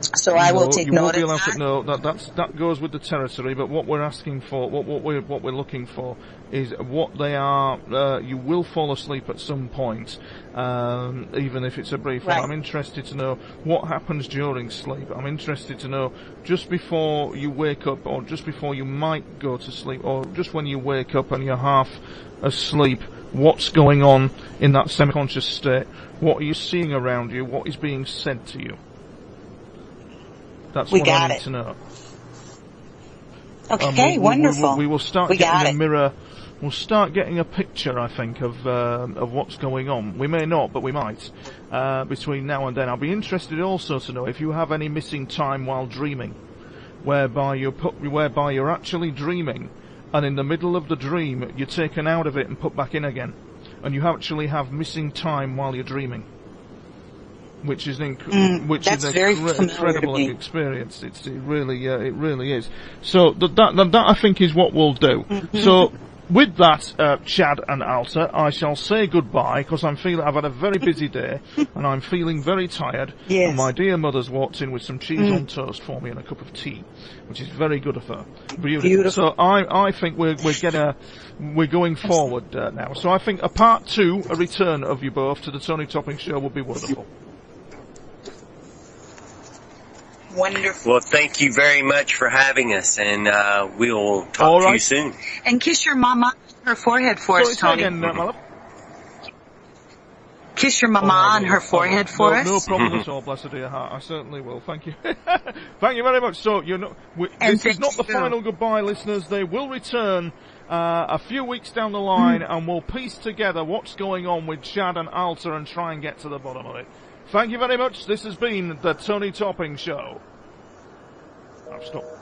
So I will take note of that. No, that goes with the territory. But what we're asking for, what we're looking for, is what they are. You will fall asleep at some point, even if it's a brief one. I'm interested to know what happens during sleep. I'm interested to know just before you wake up, or just before you might go to sleep, or just when you wake up and you're half asleep. What's going on in that semi-conscious state? What are you seeing around you? What is being said to you? That's what I need to know. Okay, wonderful. We will start getting a mirror. We'll start getting a picture, I think, of what's going on. We may not, but we might. Between now and then, I'll be interested also to know if you have any missing time while dreaming, whereby you're actually dreaming, and in the middle of the dream you're taken out of it and put back in again, and you actually have missing time while you're dreaming. Which is an incredible experience. It really is. So that I think is what we'll do. So with that, Chad and Alta, I shall say goodbye, because I've had a very busy day and I'm feeling very tired. Yes. And my dear mother's walked in with some cheese on toast for me and a cup of tea, which is very good of her. Beautiful. So I think we're going forward now. So I think a part 2, a return of you both to the Tony Topping Show, would be wonderful. Wonderful. Well, thank you very much for having us, and we'll talk to you soon. And kiss your mama on her forehead for us, Tony. Again, my love. Kiss your mama on her forehead for us. No problem at all, bless her dear heart. I certainly will. Thank you. Thank you very much. So, this is not the final goodbye, listeners. They will return a few weeks down the line, and we'll piece together what's going on with Chad and Alta and try and get to the bottom of it. Thank you very much. This has been the Tony Topping Show. I've stopped.